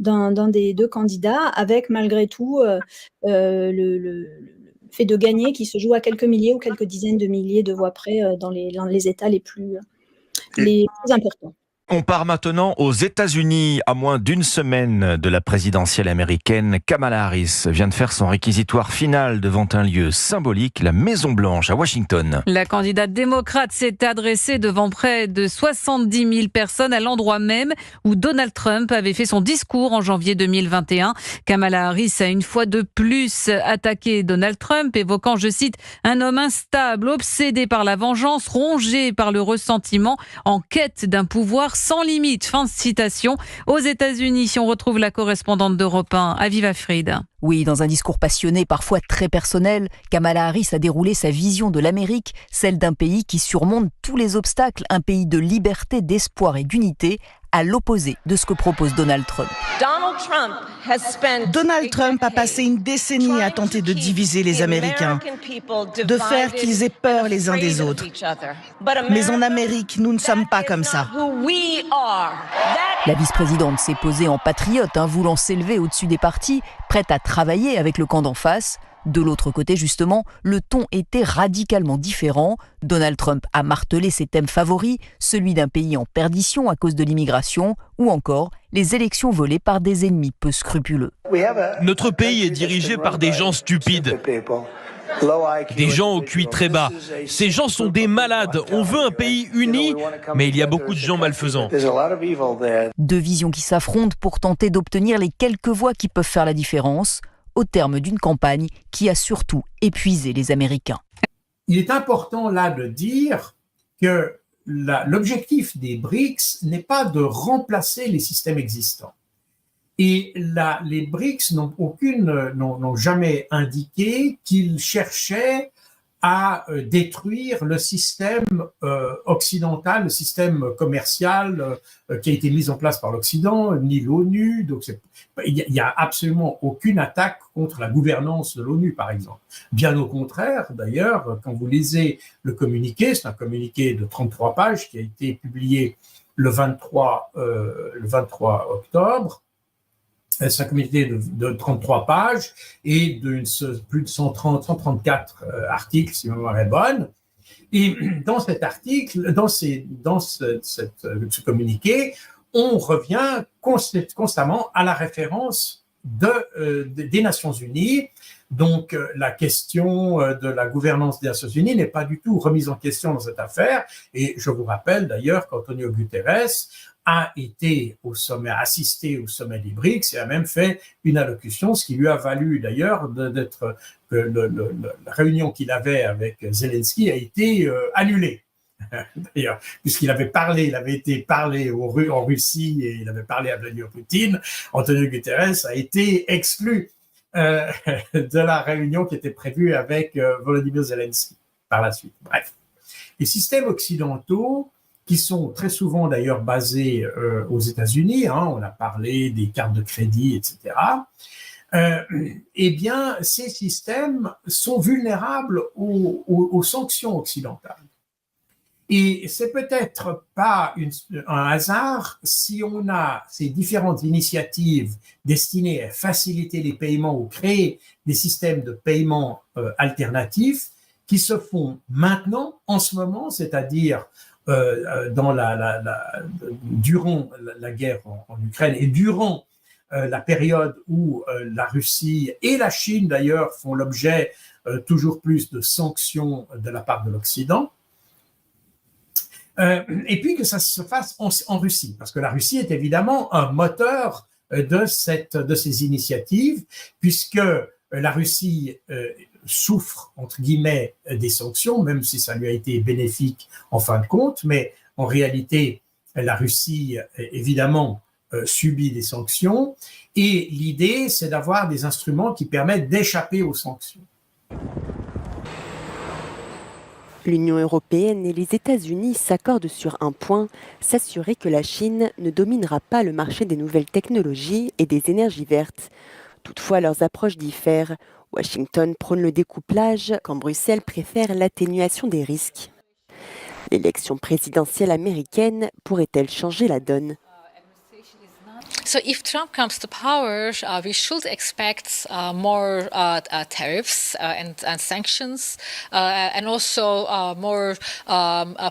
d'un des 2 candidats, avec malgré tout le fait de gagner qui se joue à quelques milliers ou quelques dizaines de milliers de voix près dans les États les plus importants. On part maintenant aux États-Unis. À moins d'1 semaine de la présidentielle américaine, Kamala Harris vient de faire son réquisitoire final devant un lieu symbolique, la Maison-Blanche à Washington. La candidate démocrate s'est adressée devant près de 70 000 personnes à l'endroit même où Donald Trump avait fait son discours en janvier 2021. Kamala Harris a une fois de plus attaqué Donald Trump, évoquant, je cite, un homme instable, obsédé par la vengeance, rongé par le ressentiment, en quête d'un pouvoir sans limite. Fin de citation. Aux États-Unis, on retrouve la correspondante d'Europe 1, Aviva Fried. Oui, dans un discours passionné, parfois très personnel, Kamala Harris a déroulé sa vision de l'Amérique, celle d'un pays qui surmonte tous les obstacles, un pays de liberté, d'espoir et d'unité, à l'opposé de ce que propose Donald Trump. Donald Trump a passé une décennie à tenter de diviser les Américains, de faire qu'ils aient peur les uns des autres. Mais en Amérique, nous ne sommes pas comme ça. La vice-présidente s'est posée en patriote, voulant s'élever au-dessus des partis, prête à travailler avec le camp d'en face. De l'autre côté, justement, le ton était radicalement différent. Donald Trump a martelé ses thèmes favoris, celui d'un pays en perdition à cause de l'immigration, ou encore les élections volées par des ennemis peu scrupuleux. Notre pays est dirigé par des gens stupides, des gens au QI très bas. Ces gens sont des malades. On veut un pays uni, mais il y a beaucoup de gens malfaisants. Deux visions qui s'affrontent pour tenter d'obtenir les quelques voix qui peuvent faire la différence, au terme d'une campagne qui a surtout épuisé les Américains. Il est important là de dire que l'objectif des BRICS n'est pas de remplacer les systèmes existants. Et les BRICS n'ont jamais indiqué qu'ils cherchaient à détruire le système occidental, le système commercial qui a été mis en place par l'Occident, ni l'ONU. Donc il y a absolument aucune attaque contre la gouvernance de l'ONU, par exemple. Bien au contraire, d'ailleurs, quand vous lisez le communiqué, c'est un communiqué de 33 pages qui a été publié le 23 octobre. C'est un communiqué de 33 pages et de plus de 134 articles, si ma mémoire est bonne. Et dans cet article, dans ce communiqué, on revient constamment à la référence des Nations Unies. Donc, la question de la gouvernance des Nations Unies n'est pas du tout remise en question dans cette affaire. Et je vous rappelle d'ailleurs qu'Antonio Guterres a été au sommet, assisté au sommet des BRICS et a même fait une allocution, ce qui lui a valu d'ailleurs la réunion qu'il avait avec Zelensky a été annulée. D'ailleurs, puisqu'il avait été parlé en Russie et il avait parlé à Vladimir Poutine, Antonio Guterres a été exclu de la réunion qui était prévue avec Volodymyr Zelensky par la suite. Bref, les systèmes occidentaux qui sont très souvent d'ailleurs basés aux États-Unis, on a parlé des cartes de crédit, etc. Eh bien, ces systèmes sont vulnérables aux sanctions occidentales. Et c'est peut-être pas un hasard si on a ces différentes initiatives destinées à faciliter les paiements ou créer des systèmes de paiement alternatifs qui se font maintenant, en ce moment, c'est-à-dire durant la guerre en Ukraine et durant la période où la Russie et la Chine d'ailleurs font l'objet toujours plus de sanctions de la part de l'Occident. Et puis que ça se fasse en Russie, parce que la Russie est évidemment un moteur de ces initiatives, puisque la Russie souffre, entre guillemets, des sanctions, même si ça lui a été bénéfique en fin de compte, mais en réalité, la Russie, évidemment, subit des sanctions, et l'idée, c'est d'avoir des instruments qui permettent d'échapper aux sanctions. L'Union européenne et les États-Unis s'accordent sur un point, s'assurer que la Chine ne dominera pas le marché des nouvelles technologies et des énergies vertes. Toutefois, leurs approches diffèrent. Washington prône le découplage, quand Bruxelles préfère l'atténuation des risques. L'élection présidentielle américaine pourrait-elle changer la donne ? So if Trump comes to power, we should expect more tariffs and sanctions, and also more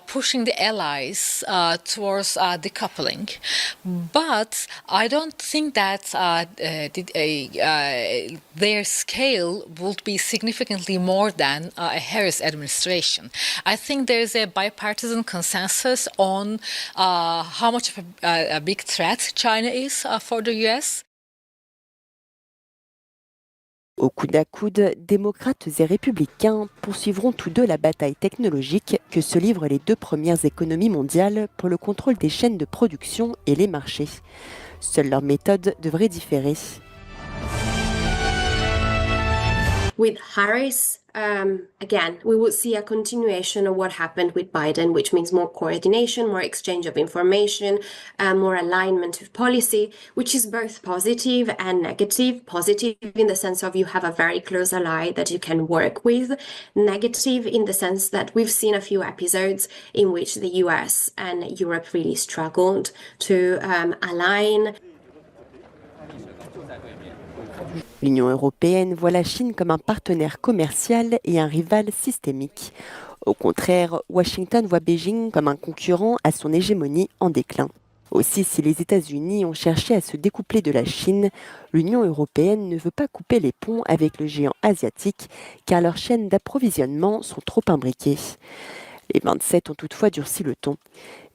pushing the allies towards decoupling. But I don't think that their scale would be significantly more than a Harris administration. I think there is a bipartisan consensus on how much of a big threat China is for the US. Au coude à coude, démocrates et républicains poursuivront tous deux la bataille technologique que se livrent les deux premières économies mondiales pour le contrôle des chaînes de production et les marchés. Seules leurs méthodes devraient différer. With Harris, again, we would see a continuation of what happened with Biden, which means more coordination, more exchange of information, more alignment of policy, which is both positive and negative. Positive in the sense of you have a very close ally that you can work with. Negative in the sense that we've seen a few episodes in which the US and Europe really struggled to align. L'Union européenne voit la Chine comme un partenaire commercial et un rival systémique. Au contraire, Washington voit Beijing comme un concurrent à son hégémonie en déclin. Aussi, si les États-Unis ont cherché à se découpler de la Chine, l'Union européenne ne veut pas couper les ponts avec le géant asiatique car leurs chaînes d'approvisionnement sont trop imbriquées. Les 27 ont toutefois durci le ton.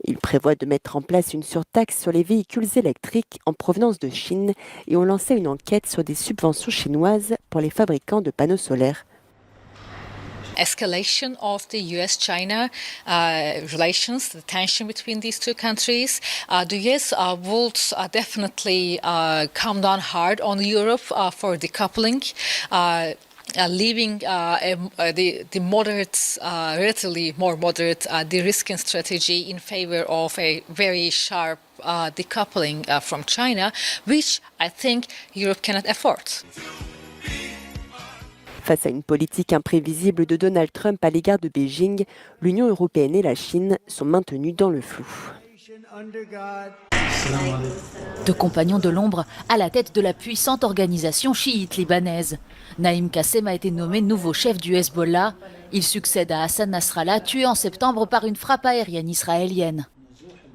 Ils prévoient de mettre en place une surtaxe sur les véhicules électriques en provenance de Chine et ont lancé une enquête sur des subventions chinoises pour les fabricants de panneaux solaires. Escalation of the US-China relations, the tension between these two countries. The US would definitely come down hard on Europe for decoupling. Leaving the moderate, relatively more moderate de-risking strategy in favor of a very sharp decoupling from China, which I think Europe cannot afford. Face à une politique imprévisible de Donald Trump à l'égard de Beijing, l'Union européenne et la Chine sont maintenues dans le flou. Deux compagnons de l'ombre à la tête de la puissante organisation chiite libanaise. Naïm Kassem a été nommé nouveau chef du Hezbollah. Il succède à Hassan Nasrallah, tué en septembre par une frappe aérienne israélienne.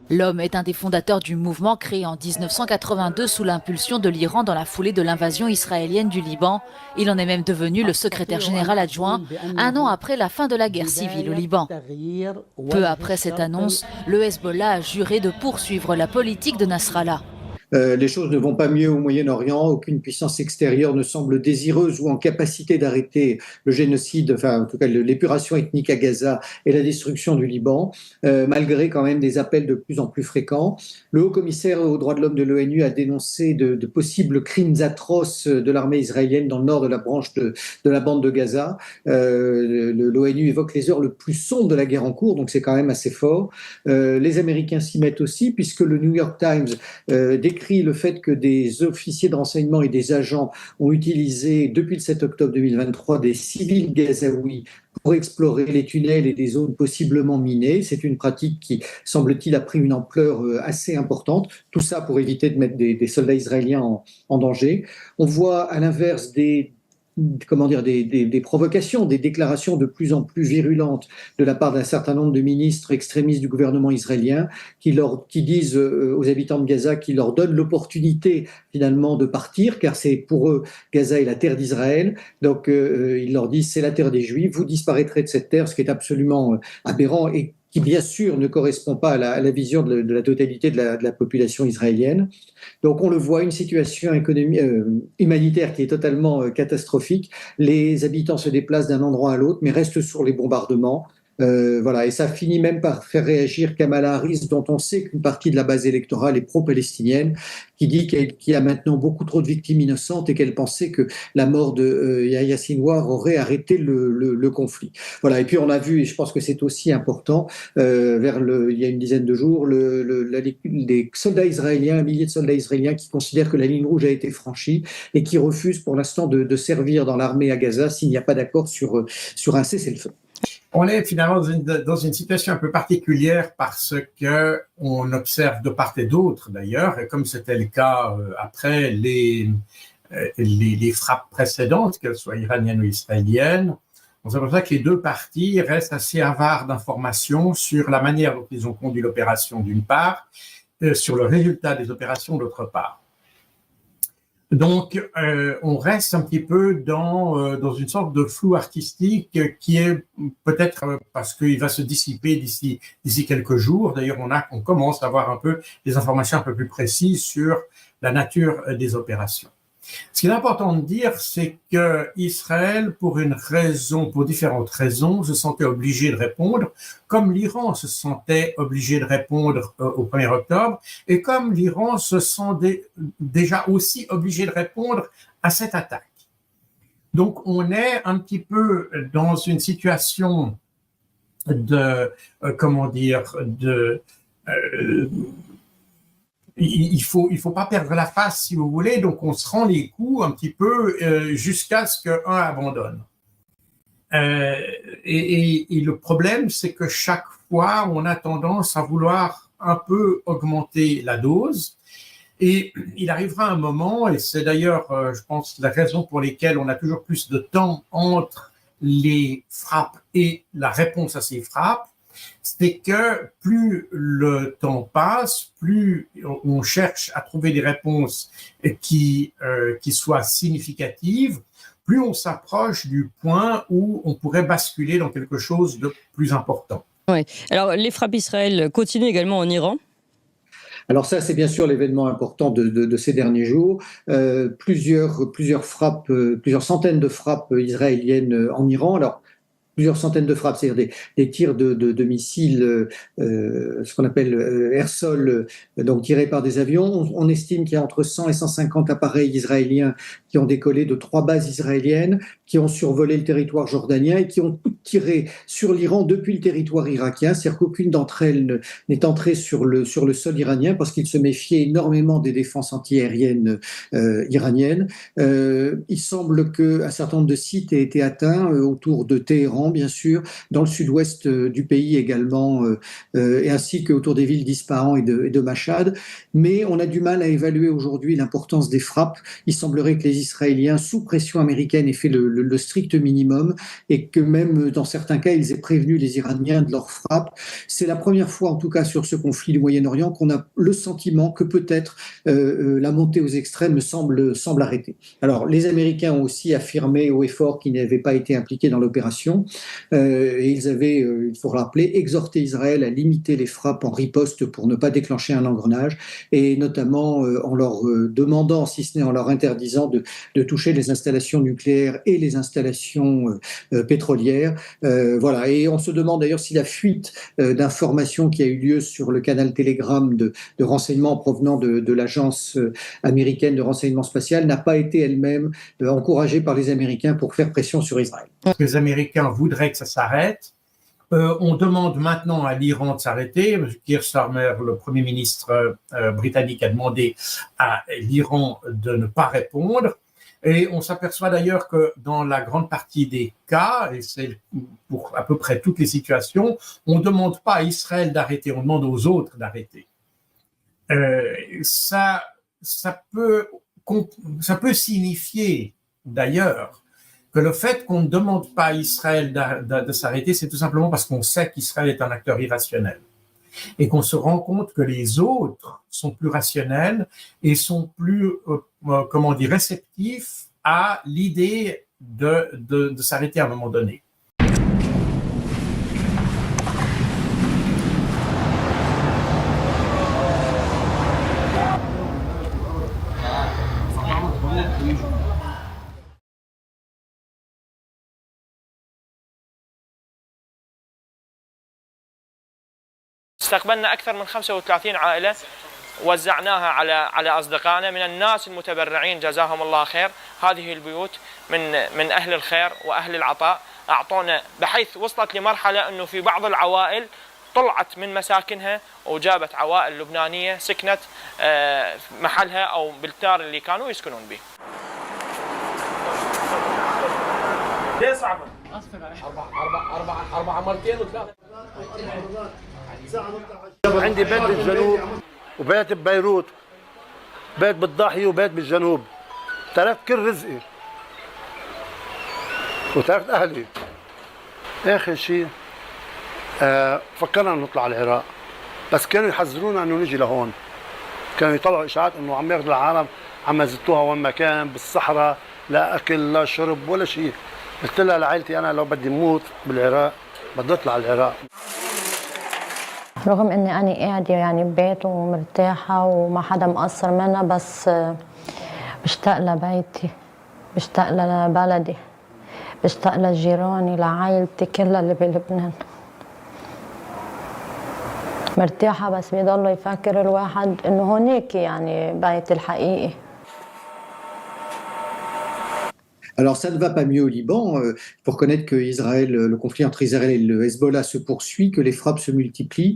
L'homme est un des fondateurs du mouvement créé en 1982 sous l'impulsion de l'Iran dans la foulée de l'invasion israélienne du Liban. Il en est même devenu le secrétaire général adjoint, un an après la fin de la guerre civile au Liban. Peu après cette annonce, le Hezbollah a juré de poursuivre la politique de Nasrallah. Les choses ne vont pas mieux au Moyen-Orient. Aucune puissance extérieure ne semble désireuse ou en capacité d'arrêter le génocide, enfin en tout cas l'épuration ethnique à Gaza et la destruction du Liban, malgré quand même des appels de plus en plus fréquents. Le haut-commissaire aux droits de l'homme de l'ONU a dénoncé de possibles crimes atroces de l'armée israélienne dans le nord de la branche de la bande de Gaza. L'ONU évoque les heures les plus sombres de la guerre en cours, donc c'est quand même assez fort. Les Américains s'y mettent aussi, puisque le New York Times décrit le fait que des officiers de renseignement et des agents ont utilisé, depuis le 7 octobre 2023, des civils gazaouis pour explorer les tunnels et des zones possiblement minées. C'est une pratique qui, semble-t-il, a pris une ampleur assez importante. Tout ça pour éviter de mettre des soldats israéliens en danger. On voit à l'inverse des provocations, des déclarations de plus en plus virulentes de la part d'un certain nombre de ministres extrémistes du gouvernement israélien qui disent aux habitants de Gaza qu'ils leur donnent l'opportunité finalement de partir, car c'est pour eux, Gaza est la terre d'Israël. Donc ils leur disent c'est la terre des Juifs, vous disparaîtrez de cette terre, ce qui est absolument aberrant et qui bien sûr ne correspond pas à la vision de la totalité de la population israélienne. Donc on le voit, une situation humanitaire qui est totalement catastrophique. Les habitants se déplacent d'un endroit à l'autre, mais restent sur les bombardements. Et ça finit même par faire réagir Kamala Harris, dont on sait qu'une partie de la base électorale est pro-palestinienne, qui dit qu'il y a maintenant beaucoup trop de victimes innocentes et qu'elle pensait que la mort de Yahya Sinwar aurait arrêté le conflit. Voilà. Et puis on a vu, et je pense que c'est aussi important, il y a une dizaine de jours, des soldats israéliens, un millier de soldats israéliens qui considèrent que la ligne rouge a été franchie et qui refusent pour l'instant de servir dans l'armée à Gaza s'il n'y a pas d'accord sur un cessez-le-feu. On est finalement dans une situation un peu particulière parce que on observe de part et d'autre d'ailleurs, et comme c'était le cas après les frappes précédentes, qu'elles soient iraniennes ou israéliennes, c'est pour ça que les deux parties restent assez avares d'informations sur la manière dont ils ont conduit l'opération d'une part, sur le résultat des opérations d'autre part. Donc, on reste un petit peu dans une sorte de flou artistique qui est peut-être parce qu'il va se dissiper d'ici quelques jours. D'ailleurs, on commence à avoir un peu des informations un peu plus précises sur la nature des opérations. Ce qui est important de dire, c'est que Israël, pour différentes raisons, se sentait obligé de répondre, comme l'Iran se sentait obligé de répondre au 1er octobre, et comme l'Iran se sent déjà aussi obligé de répondre à cette attaque. Donc, on est un petit peu dans une situation il faut pas perdre la face, si vous voulez, donc on se rend les coups un petit peu jusqu'à ce qu'un abandonne. Et le problème, c'est que chaque fois, on a tendance à vouloir un peu augmenter la dose. Et il arrivera un moment, et c'est d'ailleurs, je pense, la raison pour laquelle on a toujours plus de temps entre les frappes et la réponse à ces frappes, c'est que plus le temps passe, plus on cherche à trouver des réponses qui soient significatives, plus on s'approche du point où on pourrait basculer dans quelque chose de plus important. Ouais. Alors, les frappes Israël continuent également en Iran. Alors ça, c'est bien sûr l'événement important de ces derniers jours. Plusieurs frappes, plusieurs centaines de frappes israéliennes en Iran. Alors, plusieurs centaines de frappes, c'est-à-dire des tirs de missiles, ce qu'on appelle air-sol, donc tirés par des avions. On estime qu'il y a entre 100 et 150 appareils israéliens qui ont décollé de 3 bases israéliennes, qui ont survolé le territoire jordanien et qui ont tiré sur l'Iran depuis le territoire irakien. C'est-à-dire qu'aucune d'entre elles n'est entrée sur le sol iranien parce qu'ils se méfiaient énormément des défenses antiaériennes iraniennes. Il semble qu'un certain nombre de sites aient été atteints autour de Téhéran, bien sûr, dans le sud-ouest du pays également, et ainsi qu'autour des villes d'Ispahan et de Mashhad. Mais on a du mal à évaluer aujourd'hui l'importance des frappes. Il semblerait que les Israéliens, sous pression américaine, aient fait le strict minimum et que même dans certains cas, ils aient prévenu les Iraniens de leurs frappes. C'est la première fois, en tout cas, sur ce conflit du Moyen-Orient, qu'on a le sentiment que peut-être la montée aux extrêmes semble arrêter. Alors, les Américains ont aussi affirmé haut et fort qu'ils n'avaient pas été impliqués dans l'opération. Et ils avaient, il faut rappeler, exhorté Israël à limiter les frappes en riposte pour ne pas déclencher un engrenage, et notamment en leur demandant, si ce n'est en leur interdisant, de toucher les installations nucléaires et les installations pétrolières. Voilà. Et on se demande d'ailleurs si la fuite d'informations qui a eu lieu sur le canal Telegram de renseignements provenant de l'agence américaine de renseignement spatial n'a pas été elle-même encouragée par les Américains pour faire pression sur Israël. Les Américains voudraient que ça s'arrête. On demande maintenant à l'Iran de s'arrêter. Keir Starmer, le Premier ministre britannique, a demandé à l'Iran de ne pas répondre. Et on s'aperçoit d'ailleurs que dans la grande partie des cas, et c'est pour à peu près toutes les situations, on ne demande pas à Israël d'arrêter, on demande aux autres d'arrêter. Ça peut signifier d'ailleurs que le fait qu'on ne demande pas à Israël de s'arrêter, c'est tout simplement parce qu'on sait qu'Israël est un acteur irrationnel et qu'on se rend compte que les autres sont plus rationnels et sont plus, réceptifs à l'idée de s'arrêter à un moment donné. استقبلنا أكثر من 35 عائلة وزعناها على أصدقائنا من الناس المتبرعين جزاهم الله خير. هذه البيوت من أهل الخير وأهل العطاء أعطونا، بحيث وصلت لمرحلة أنه في بعض العوائل طلعت من مساكنها وجابت عوائل لبنانية سكنت محلها أو بالدار اللي كانوا يسكنون به. ليه صعبة؟ أربعة مرتين وثلاثة. عندي بيت بالجنوب وبيت ببيروت، بيت بالضاحية وبيت بالجنوب. تركت كل رزقي وتركت أهلي. آخر شيء فكرنا نطلع على العراق، بس كانوا يحذرونا إنه نجي لهون. كانوا يطلعوا إشاعات إنه عم ياخذوا العالم عم يزتوها وين ما كان بالصحراء، لا أكل لا شرب ولا شيء. قلت لها لعائلتي أنا لو بدي موت بالعراق بدي أطلع على العراق. رغم اني انا قاعده يعني ببيت ومرتاحه وما حدا مقصر منها، بس بشتاق لبيتي بشتاق لبلدي بشتاق لجيراني لعائلتي كلها اللي بلبنان مرتاحة بس بيضل يفكر الواحد إنه هونيك يعني بيتي الحقيقي. Alors, ça ne va pas mieux au Liban. Il faut reconnaître que le conflit entre Israël et le Hezbollah se poursuit, que les frappes se multiplient.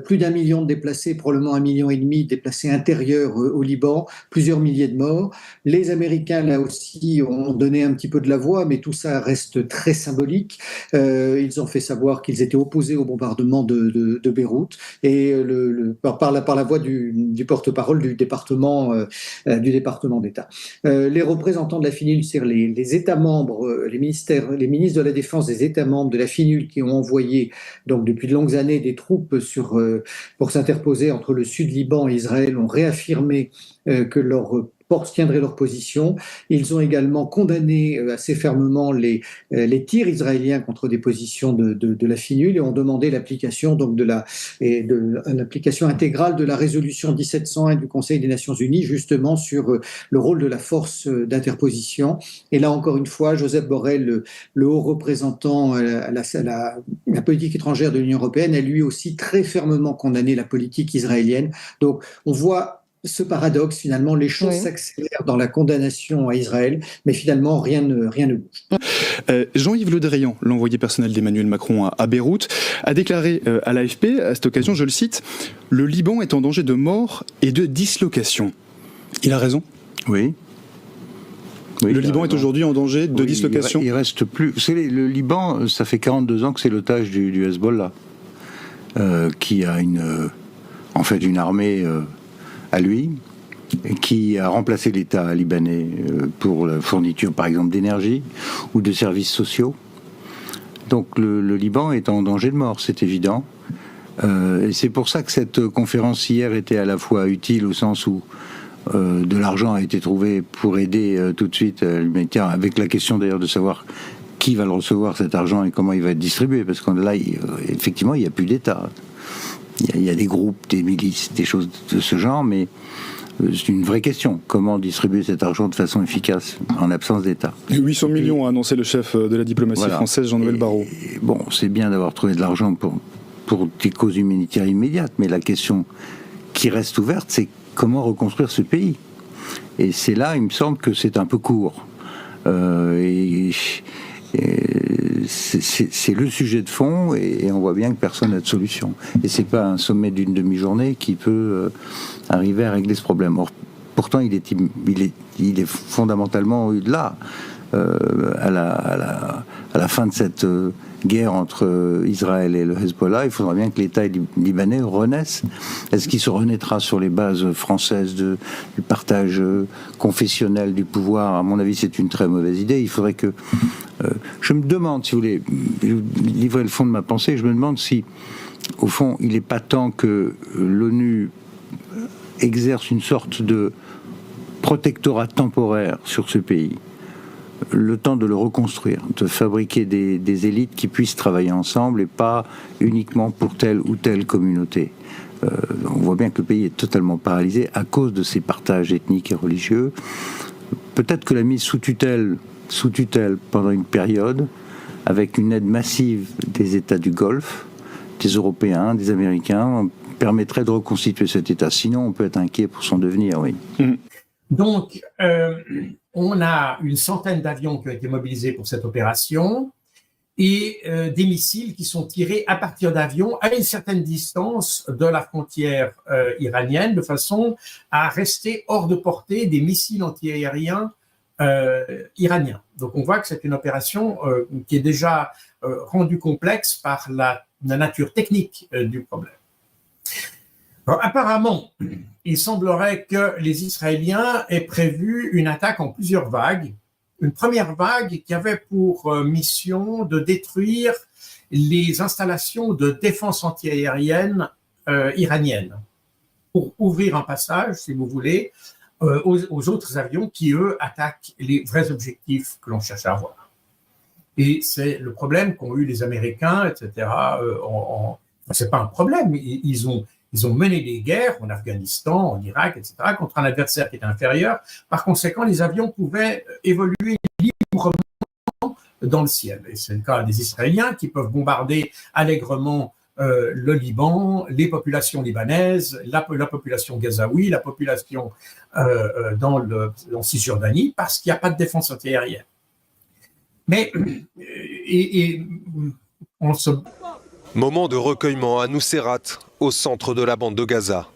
Plus d'1 million de déplacés, probablement 1,5 million de déplacés intérieurs au Liban, plusieurs milliers de morts. Les Américains, là aussi, ont donné un petit peu de la voix, mais tout ça reste très symbolique. Ils ont fait savoir qu'ils étaient opposés au bombardement de Beyrouth. Et par la voix du porte-parole du département d'État. Les représentants de la FINUL, c'est-à-dire les États membres, les ministres de la Défense des États membres de la FINUL qui ont envoyé donc depuis de longues années des troupes pour s'interposer entre le sud Liban et Israël ont réaffirmé que leurs forces tiendraient leur position. Ils ont également condamné assez fermement les tirs israéliens contre des positions de la FINUL et ont demandé l'application donc l'application intégrale de la résolution 1701 du Conseil des Nations Unies justement sur le rôle de la force d'interposition. Et là encore une fois, Joseph Borrell, le haut représentant à la politique étrangère de l'Union européenne, a lui aussi très fermement condamné la politique israélienne. Donc on voit ce paradoxe, finalement, les choses s'accélèrent dans la condamnation à Israël, mais finalement, rien ne bouge. Jean-Yves Le Drian, l'envoyé personnel d'Emmanuel Macron à Beyrouth, a déclaré à l'AFP, à cette occasion, je le cite, « Le Liban est en danger de mort et de dislocation ». Il a raison ? Oui. Le Liban est aujourd'hui en danger de dislocation. Il reste plus. Vous savez, le Liban, ça fait 42 ans que c'est l'otage du Hezbollah, qui a en fait une armée à lui, qui a remplacé l'État libanais pour la fourniture, par exemple, d'énergie ou de services sociaux. Donc le Liban est en danger de mort, c'est évident. Et c'est pour ça que cette conférence hier était à la fois utile au sens où de l'argent a été trouvé pour aider tout de suite l'humanitaire, avec la question d'ailleurs de savoir qui va le recevoir cet argent et comment il va être distribué, parce que là, effectivement, il n'y a plus d'État. Il y a des groupes, des milices, des choses de ce genre, mais c'est une vraie question. Comment distribuer cet argent de façon efficace en absence d'État ? 800 millions a annoncé le chef de la diplomatie française, Jean-Noël Barrot. Bon, c'est bien d'avoir trouvé de l'argent pour des causes humanitaires immédiates, mais la question qui reste ouverte, c'est comment reconstruire ce pays ? Et c'est là, il me semble que c'est un peu court. C'est le sujet de fond et on voit bien que personne n'a de solution. Et c'est pas un sommet d'une demi-journée qui peut arriver à régler ce problème. Or, pourtant, il est fondamentalement là, à la fin de cette guerre entre Israël et le Hezbollah. Il faudra bien que l'État libanais renaisse. Est-ce qu'il se renaîtra sur les bases françaises du partage confessionnel du pouvoir ? À mon avis, c'est une très mauvaise idée. Il faudrait que... je me demande, si vous voulez, livrer le fond de ma pensée, je me demande si, au fond, il n'est pas temps que l'ONU exerce une sorte de protectorat temporaire sur ce pays, le temps de le reconstruire, de fabriquer des élites qui puissent travailler ensemble et pas uniquement pour telle ou telle communauté. On voit bien que le pays est totalement paralysé à cause de ces partages ethniques et religieux. Peut-être que la mise sous tutelle pendant une période, avec une aide massive des États du Golfe, des Européens, des Américains, permettrait de reconstituer cet État. Sinon, on peut être inquiet pour son devenir, oui. Donc, on a une centaine d'avions qui ont été mobilisés pour cette opération et des missiles qui sont tirés à partir d'avions à une certaine distance de la frontière iranienne, de façon à rester hors de portée des missiles antiaériens iraniens. Donc, on voit que c'est une opération qui est déjà rendue complexe par la nature technique du problème. Alors, apparemment, il semblerait que les Israéliens aient prévu une attaque en plusieurs vagues. Une première vague qui avait pour mission de détruire les installations de défense antiaérienne iraniennes pour ouvrir un passage, si vous voulez, aux autres avions qui, eux, attaquent les vrais objectifs que l'on cherche à avoir. Et c'est le problème qu'ont eu les Américains, etc. C'est pas un problème. Ils ont Ils ont mené des guerres en Afghanistan, en Irak, etc., contre un adversaire qui était inférieur. Par conséquent, les avions pouvaient évoluer librement dans le ciel. Et c'est le cas des Israéliens qui peuvent bombarder allègrement le Liban, les populations libanaises, la population gazaoui, la population en Cisjordanie, parce qu'il n'y a pas de défense antiaérienne. Mais on se... Moment de recueillement à Nuseirat, au centre de la bande de Gaza.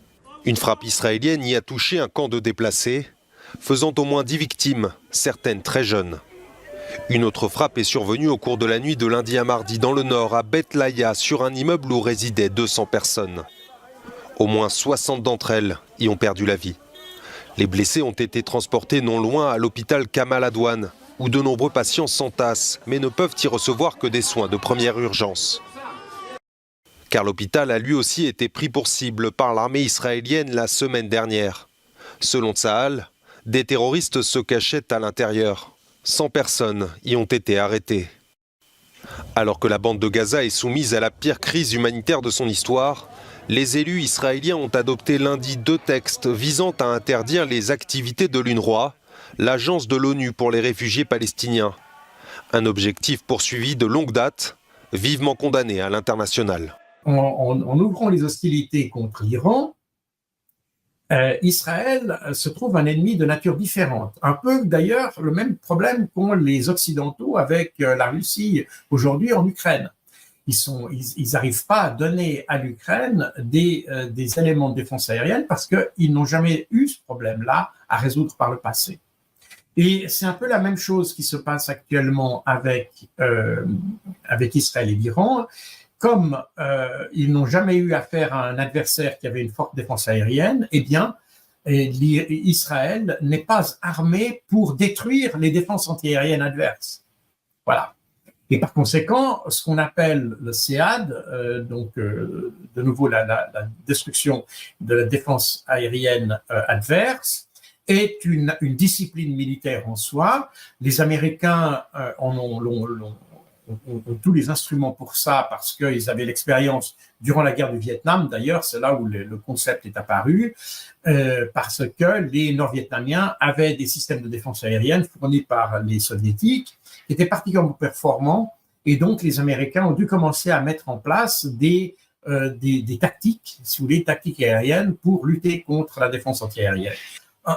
Une frappe israélienne y a touché un camp de déplacés, faisant au moins 10 victimes, certaines très jeunes. Une autre frappe est survenue au cours de la nuit de lundi à mardi dans le nord, à Beth Laïa, sur un immeuble où résidaient 200 personnes. Au moins 60 d'entre elles y ont perdu la vie. Les blessés ont été transportés non loin à l'hôpital Kamal Adwan, où de nombreux patients s'entassent, mais ne peuvent y recevoir que des soins de première urgence. Car l'hôpital a lui aussi été pris pour cible par l'armée israélienne la semaine dernière. Selon Tsahal, des terroristes se cachaient à l'intérieur. 100 personnes y ont été arrêtées. Alors que la bande de Gaza est soumise à la pire crise humanitaire de son histoire, les élus israéliens ont adopté lundi 2 textes visant à interdire les activités de l'UNRWA, l'agence de l'ONU pour les réfugiés palestiniens. Un objectif poursuivi de longue date, vivement condamné à l'international. En ouvrant les hostilités contre l'Iran, Israël se trouve un ennemi de nature différente. Un peu d'ailleurs le même problème qu'ont les Occidentaux avec la Russie aujourd'hui en Ukraine. Ils n'arrivent pas à donner à l'Ukraine des éléments de défense aérienne parce qu'ils n'ont jamais eu ce problème-là à résoudre par le passé. Et c'est un peu la même chose qui se passe actuellement avec Israël et l'Iran. Comme ils n'ont jamais eu affaire à un adversaire qui avait une forte défense aérienne, eh bien, Israël n'est pas armé pour détruire les défenses antiaériennes adverses. Voilà. Et par conséquent, ce qu'on appelle le CEAD, de nouveau la destruction de la défense aérienne adverse, est une discipline militaire en soi. Les Américains ont tous les instruments pour ça parce qu'ils avaient l'expérience durant la guerre du Vietnam. D'ailleurs, c'est là où le concept est apparu, parce que les Nord-Vietnamiens avaient des systèmes de défense aérienne fournis par les Soviétiques qui étaient particulièrement performants, et donc les Américains ont dû commencer à mettre en place des tactiques, si vous voulez, tactiques aériennes pour lutter contre la défense antiaérienne.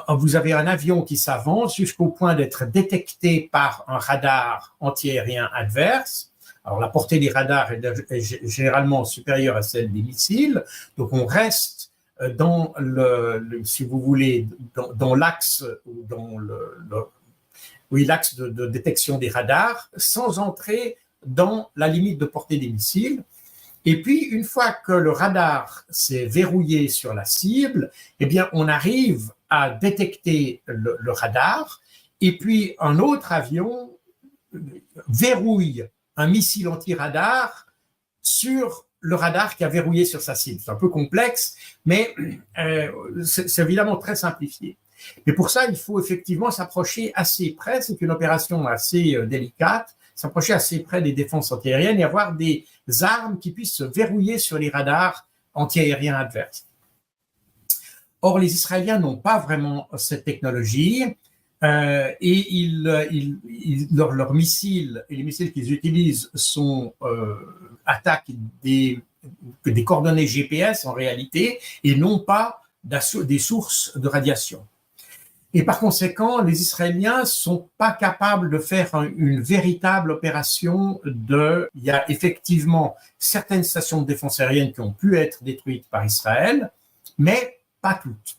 Vous avez un avion qui s'avance jusqu'au point d'être détecté par un radar antiaérien adverse. Alors, la portée des radars est généralement supérieure à celle des missiles. Donc, on reste dans si vous voulez, dans l'axe l'axe de détection des radars, sans entrer dans la limite de portée des missiles. Et puis, une fois que le radar s'est verrouillé sur la cible, eh bien, on arrive à détecter le radar, et puis un autre avion verrouille un missile anti-radar sur le radar qui a verrouillé sur sa cible. C'est un peu complexe, mais c'est évidemment très simplifié. Mais pour ça, il faut effectivement s'approcher assez près, c'est une opération assez délicate, s'approcher assez près des défenses antiaériennes et avoir des armes qui puissent se verrouiller sur les radars antiaériens adverses. Or, les Israéliens n'ont pas vraiment cette technologie et leurs missiles et les missiles qu'ils utilisent attaquent des coordonnées GPS en réalité et non pas des sources de radiation. Et par conséquent, les Israéliens sont pas capables de faire une véritable opération il y a effectivement certaines stations de défense aérienne qui ont pu être détruites par Israël, mais pas toutes.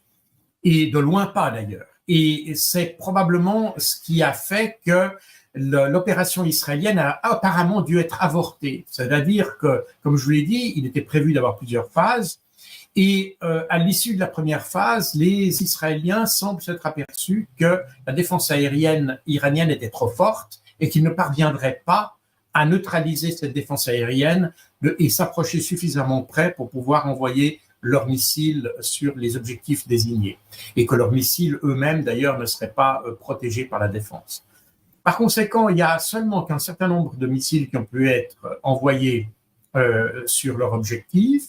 Et de loin pas d'ailleurs. Et c'est probablement ce qui a fait que l'opération israélienne a apparemment dû être avortée. C'est-à-dire que, comme je vous l'ai dit, il était prévu d'avoir plusieurs phases. Et à l'issue de la première phase, les Israéliens semblent s'être aperçus que la défense aérienne iranienne était trop forte et qu'ils ne parviendraient pas à neutraliser cette défense aérienne et s'approcher suffisamment près pour pouvoir envoyer leurs missiles sur les objectifs désignés. Et que leurs missiles eux-mêmes, d'ailleurs, ne seraient pas protégés par la défense. Par conséquent, il y a seulement qu'un certain nombre de missiles qui ont pu être envoyés sur leur objectif.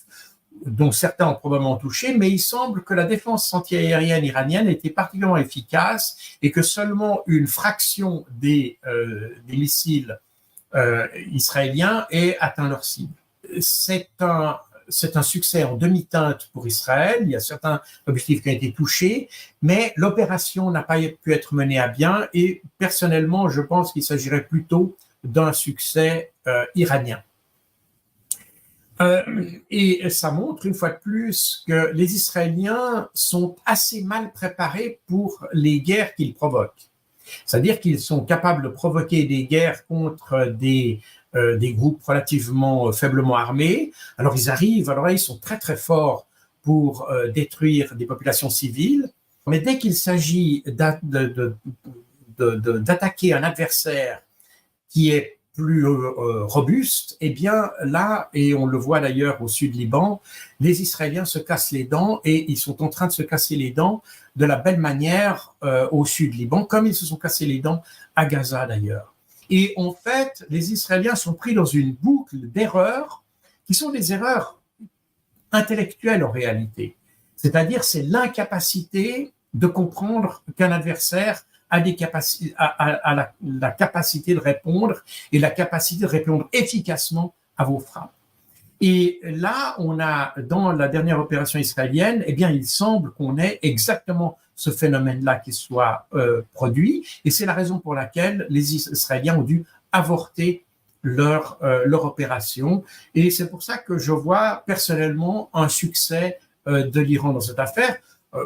dont certains ont probablement touché, mais il semble que la défense antiaérienne iranienne était particulièrement efficace et que seulement une fraction des missiles israéliens ait atteint leur cible. C'est un succès en demi-teinte pour Israël. Il y a certains objectifs qui ont été touchés, mais l'opération n'a pas pu être menée à bien et personnellement, je pense qu'il s'agirait plutôt d'un succès iranien. Et ça montre une fois de plus que les Israéliens sont assez mal préparés pour les guerres qu'ils provoquent. C'est-à-dire qu'ils sont capables de provoquer des guerres contre des groupes relativement faiblement armés. Alors ils arrivent, alors là ils sont très très forts pour détruire des populations civiles, mais dès qu'il s'agit d'attaquer un adversaire qui est plus robuste, eh bien là, et on le voit d'ailleurs au sud Liban, les Israéliens se cassent les dents et ils sont en train de se casser les dents de la belle manière au sud Liban, comme ils se sont cassés les dents à Gaza d'ailleurs. Et en fait, les Israéliens sont pris dans une boucle d'erreurs qui sont des erreurs intellectuelles en réalité. C'est-à-dire, c'est l'incapacité de comprendre qu'un adversaire a la capacité de répondre et la capacité de répondre efficacement à vos frappes. Et là, on a, dans la dernière opération israélienne, eh bien, il semble qu'on ait exactement ce phénomène-là qui soit produit, et c'est la raison pour laquelle les Israéliens ont dû avorter leur opération. Et c'est pour ça que je vois personnellement un succès de l'Iran dans cette affaire.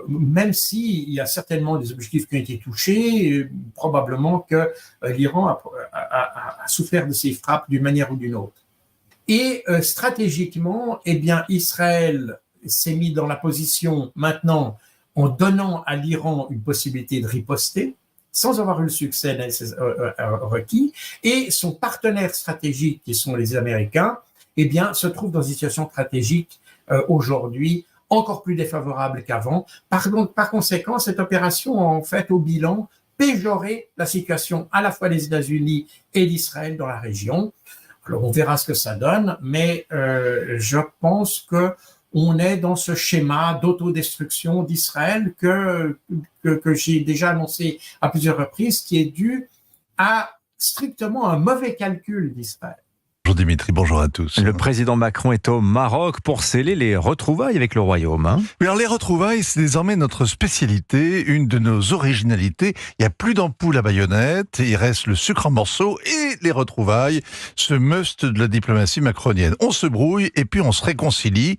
Même s'il y a certainement des objectifs qui ont été touchés, probablement que l'Iran a souffert de ces frappes d'une manière ou d'une autre. Et stratégiquement, eh bien, Israël s'est mis dans la position maintenant en donnant à l'Iran une possibilité de riposter, sans avoir eu le succès requis, et son partenaire stratégique, qui sont les Américains, eh bien, se trouve dans une situation stratégique aujourd'hui encore plus défavorable qu'avant. Par conséquent, cette opération a en fait au bilan péjoré la situation à la fois des États-Unis et d'Israël dans la région. Alors on verra ce que ça donne, mais je pense que on est dans ce schéma d'autodestruction d'Israël que j'ai déjà annoncé à plusieurs reprises, qui est dû à strictement un mauvais calcul d'Israël. Bonjour Dimitri, bonjour à tous. Le président Macron est au Maroc pour sceller les retrouvailles avec le royaume. Hein. Oui, alors les retrouvailles, c'est désormais notre spécialité, une de nos originalités. Il n'y a plus d'ampoule à baïonnette, il reste le sucre en morceaux et les retrouvailles, ce must de la diplomatie macronienne. On se brouille et puis on se réconcilie,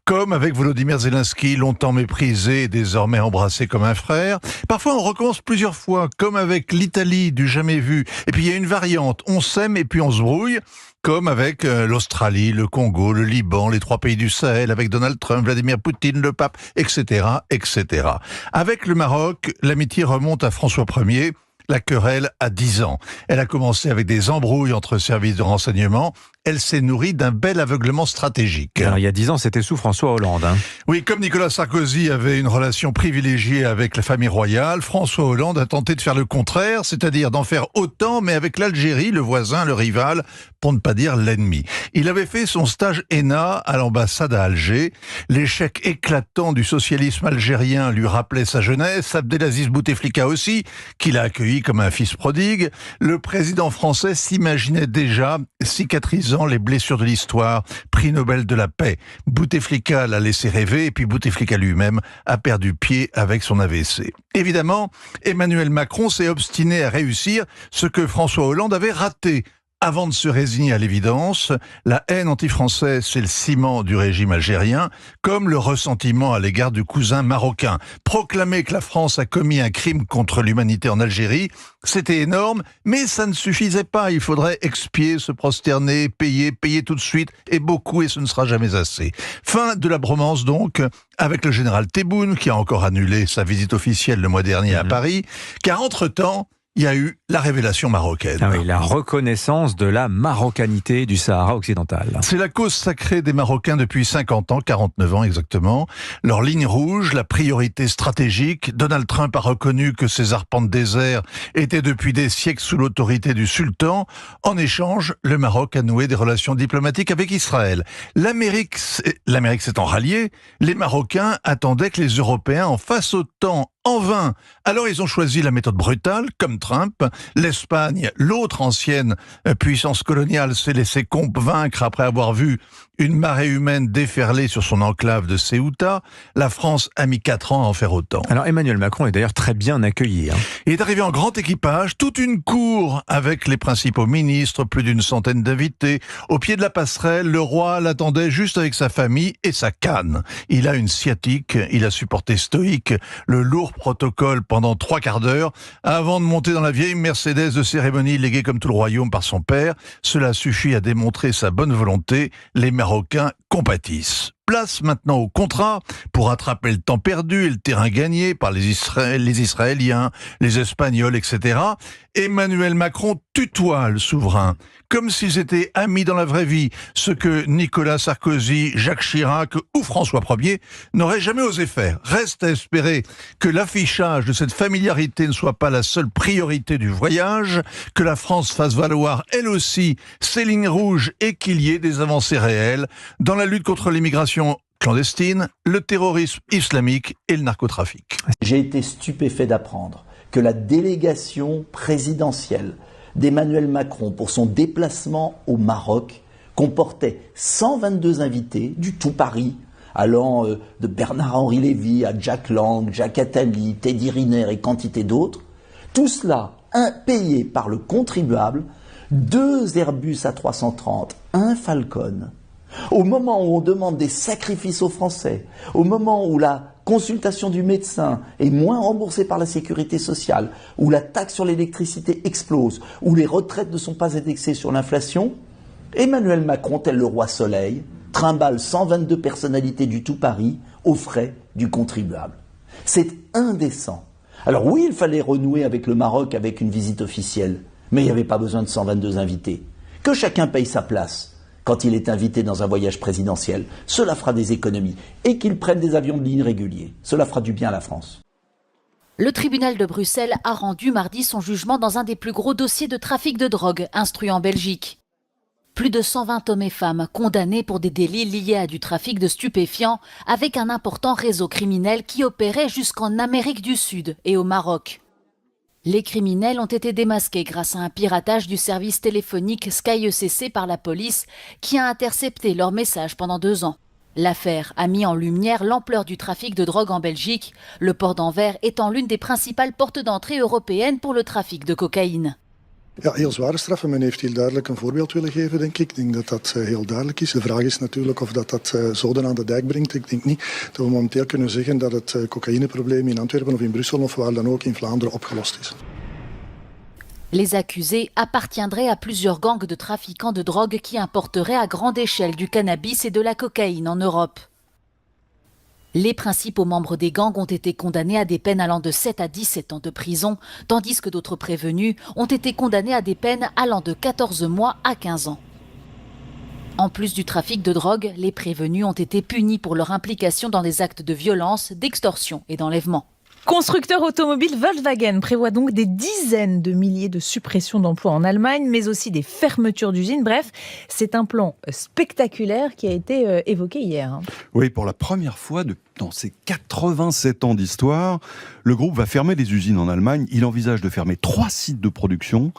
comme avec Volodymyr Zelensky, longtemps méprisé et désormais embrassé comme un frère. Parfois on recommence plusieurs fois, comme avec l'Italie du jamais vu. Et puis il y a une variante, on s'aime et puis on se brouille. Comme avec l'Australie, le Congo, le Liban, les 3 pays du Sahel, avec Donald Trump, Vladimir Poutine, le pape, etc., etc. Avec le Maroc, l'amitié remonte à François Ier. La querelle a 10 ans. Elle a commencé avec des embrouilles entre services de renseignement. Elle s'est nourrie d'un bel aveuglement stratégique. Alors, il y a 10 ans, c'était sous François Hollande. Hein. Oui, comme Nicolas Sarkozy avait une relation privilégiée avec la famille royale, François Hollande a tenté de faire le contraire, c'est-à-dire d'en faire autant, mais avec l'Algérie, le voisin, le rival, pour ne pas dire l'ennemi. Il avait fait son stage ENA à l'ambassade à Alger. L'échec éclatant du socialisme algérien lui rappelait sa jeunesse, Abdelaziz Bouteflika aussi, qu'il a accueilli comme un fils prodigue. Le président français s'imaginait déjà cicatrisant les blessures de l'histoire, prix Nobel de la paix. Bouteflika l'a laissé rêver et puis Bouteflika lui-même a perdu pied avec son AVC. Évidemment, Emmanuel Macron s'est obstiné à réussir ce que François Hollande avait raté. Avant de se résigner à l'évidence, la haine anti-française, c'est le ciment du régime algérien, comme le ressentiment à l'égard du cousin marocain. Proclamer que la France a commis un crime contre l'humanité en Algérie, c'était énorme, mais ça ne suffisait pas. Il faudrait expier, se prosterner, payer tout de suite, et beaucoup, et ce ne sera jamais assez. Fin de la bromance donc, avec le général Tebboune, qui a encore annulé sa visite officielle le mois dernier à Paris, car entre-temps, il y a eu la révélation marocaine. Ah oui, la reconnaissance de la marocanité du Sahara occidental. C'est la cause sacrée des Marocains depuis 50 ans, 49 ans exactement. Leur ligne rouge, la priorité stratégique. Donald Trump a reconnu que ces arpents de désert étaient depuis des siècles sous l'autorité du sultan. En échange, le Maroc a noué des relations diplomatiques avec Israël. L'Amérique s'étant ralliée, les Marocains attendaient que les Européens en fassent autant. En vain. Alors ils ont choisi la méthode brutale, comme Trump. L'Espagne, l'autre ancienne puissance coloniale, s'est laissée convaincre après avoir vu une marée humaine déferler sur son enclave de Ceuta. La France a mis 4 ans à en faire autant. Alors Emmanuel Macron est d'ailleurs très bien accueilli. Il est arrivé en grand équipage, toute une cour avec les principaux ministres, plus d'une centaine d'invités. Au pied de la passerelle, le roi l'attendait juste avec sa famille et sa canne. Il a une sciatique, il a supporté stoïque le lourd protocole pendant 3 quarts d'heure avant de monter dans la vieille Mercedes de cérémonie léguée comme tout le royaume par son père. Cela suffit à démontrer sa bonne volonté. Les Marocains compatissent. Place maintenant au contrat pour rattraper le temps perdu et le terrain gagné par les Israéliens, les Espagnols, etc. Emmanuel Macron tutoie le souverain, comme s'ils étaient amis dans la vraie vie, ce que Nicolas Sarkozy, Jacques Chirac ou François Ier n'auraient jamais osé faire. Reste à espérer que l'affichage de cette familiarité ne soit pas la seule priorité du voyage, que la France fasse valoir elle aussi ses lignes rouges et qu'il y ait des avancées réelles dans la lutte contre l'immigration clandestine, le terrorisme islamique et le narcotrafic. J'ai été stupéfait d'apprendre que la délégation présidentielle d'Emmanuel Macron pour son déplacement au Maroc comportait 122 invités du tout Paris, allant de Bernard-Henri Lévy à Jack Lang, Jacques Attali, Teddy Riner et quantité d'autres. Tout cela payé par le contribuable, 2 Airbus A330, un Falcon. Au moment où on demande des sacrifices aux Français, au moment où la consultation du médecin est moins remboursée par la sécurité sociale, où la taxe sur l'électricité explose, où les retraites ne sont pas indexées sur l'inflation, Emmanuel Macron, tel le roi Soleil, trimballe 122 personnalités du tout Paris aux frais du contribuable. C'est indécent. Alors oui, il fallait renouer avec le Maroc avec une visite officielle, mais il n'y avait pas besoin de 122 invités. Que chacun paye sa place quand il est invité dans un voyage présidentiel. Cela fera des économies. Et qu'il prenne des avions de ligne réguliers. Cela fera du bien à la France. Le tribunal de Bruxelles a rendu mardi son jugement dans un des plus gros dossiers de trafic de drogue instruit en Belgique. Plus de 120 hommes et femmes condamnés pour des délits liés à du trafic de stupéfiants avec un important réseau criminel qui opérait jusqu'en Amérique du Sud et au Maroc. Les criminels ont été démasqués grâce à un piratage du service téléphonique Sky ECC par la police qui a intercepté leurs messages pendant 2 ans. L'affaire a mis en lumière l'ampleur du trafic de drogue en Belgique, le port d'Anvers étant l'une des principales portes d'entrée européennes pour le trafic de cocaïne. Ja, heel zware straffen. Men heeft hier duidelijk een voorbeeld willen geven, denk ik. Ik denk dat dat heel duidelijk is. De vraag is natuurlijk of dat zoden aan de dijk brengt. Ik denk niet dat we momenteel kunnen zeggen dat het cocaïneprobleem in Antwerpen of in Brussel of waar dan ook in Vlaanderen opgelost is. Les accusés appartiendraient à plusieurs gangs de trafiquants de drogue qui importeraient à grande échelle du cannabis et de la cocaïne en Europe. Les principaux membres des gangs ont été condamnés à des peines allant de 7 à 17 ans de prison, tandis que d'autres prévenus ont été condamnés à des peines allant de 14 mois à 15 ans. En plus du trafic de drogue, les prévenus ont été punis pour leur implication dans des actes de violence, d'extorsion et d'enlèvement. Constructeur automobile Volkswagen prévoit donc des dizaines de milliers de suppressions d'emplois en Allemagne, mais aussi des fermetures d'usines. Bref, c'est un plan spectaculaire qui a été évoqué hier. Oui, pour la première fois dans ses 87 ans d'histoire, le groupe va fermer des usines en Allemagne. Il envisage de fermer 3 sites de production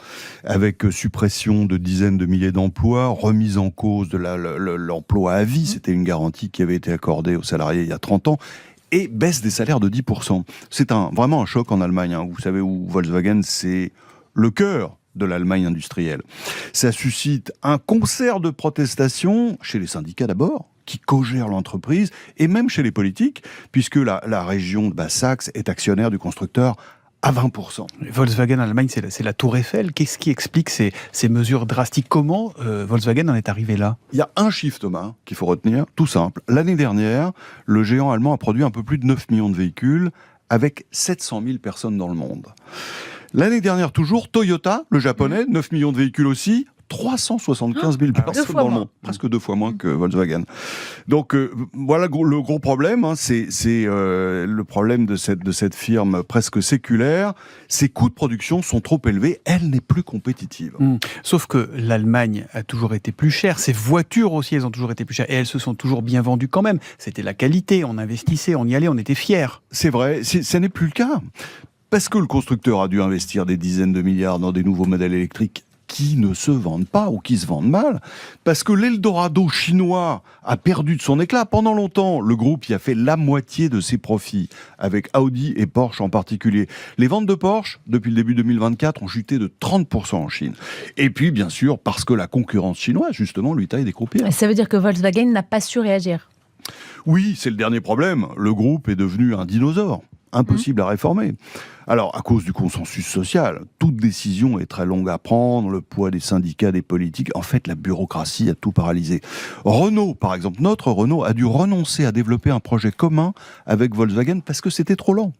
avec suppression de dizaines de milliers d'emplois, remise en cause de l'emploi à vie. C'était une garantie qui avait été accordée aux salariés il y a 30 ans. Et baisse des salaires de 10%. C'est vraiment un choc en Allemagne. Vous savez où Volkswagen, c'est le cœur de l'Allemagne industrielle. Ça suscite un concert de protestation chez les syndicats d'abord, qui co-gèrent l'entreprise, et même chez les politiques, puisque la région de Basse-Saxe est actionnaire du constructeur à 20%. Volkswagen en Allemagne, c'est la tour Eiffel. Qu'est-ce qui explique ces mesures drastiques? Comment Volkswagen en est arrivé là? Il y a un chiffre, Thomas, qu'il faut retenir, tout simple. L'année dernière, le géant allemand a produit un peu plus de 9 millions de véhicules avec 700 000 personnes dans le monde. L'année dernière, toujours, Toyota, le japonais, 9 millions de véhicules aussi, 375 000 personnes dans le monde, presque 2 fois moins que Volkswagen. Donc voilà le gros problème, hein, c'est le problème de cette firme presque séculaire. Ses coûts de production sont trop élevés, elle n'est plus compétitive. Sauf que l'Allemagne a toujours été plus chère, ses voitures aussi, elles ont toujours été plus chères, et elles se sont toujours bien vendues quand même. C'était la qualité, on investissait, on y allait, on était fiers. C'est vrai, ça n'est plus le cas. Parce que le constructeur a dû investir des dizaines de milliards dans des nouveaux modèles électriques qui ne se vendent pas ou qui se vendent mal, parce que l'Eldorado chinois a perdu de son éclat. Pendant longtemps, le groupe y a fait la moitié de ses profits, avec Audi et Porsche en particulier. Les ventes de Porsche, depuis le début 2024, ont chuté de 30% en Chine. Et puis, bien sûr, parce que la concurrence chinoise, justement, lui taille des croupières. Ça veut dire que Volkswagen n'a pas su réagir. Oui, c'est le dernier problème. Le groupe est devenu un dinosaure, impossible à réformer. Alors, à cause du consensus social, toute décision est très longue à prendre, le poids des syndicats, des politiques, en fait, la bureaucratie a tout paralysé. Renault, par exemple, notre Renault a dû renoncer à développer un projet commun avec Volkswagen parce que c'était trop lent.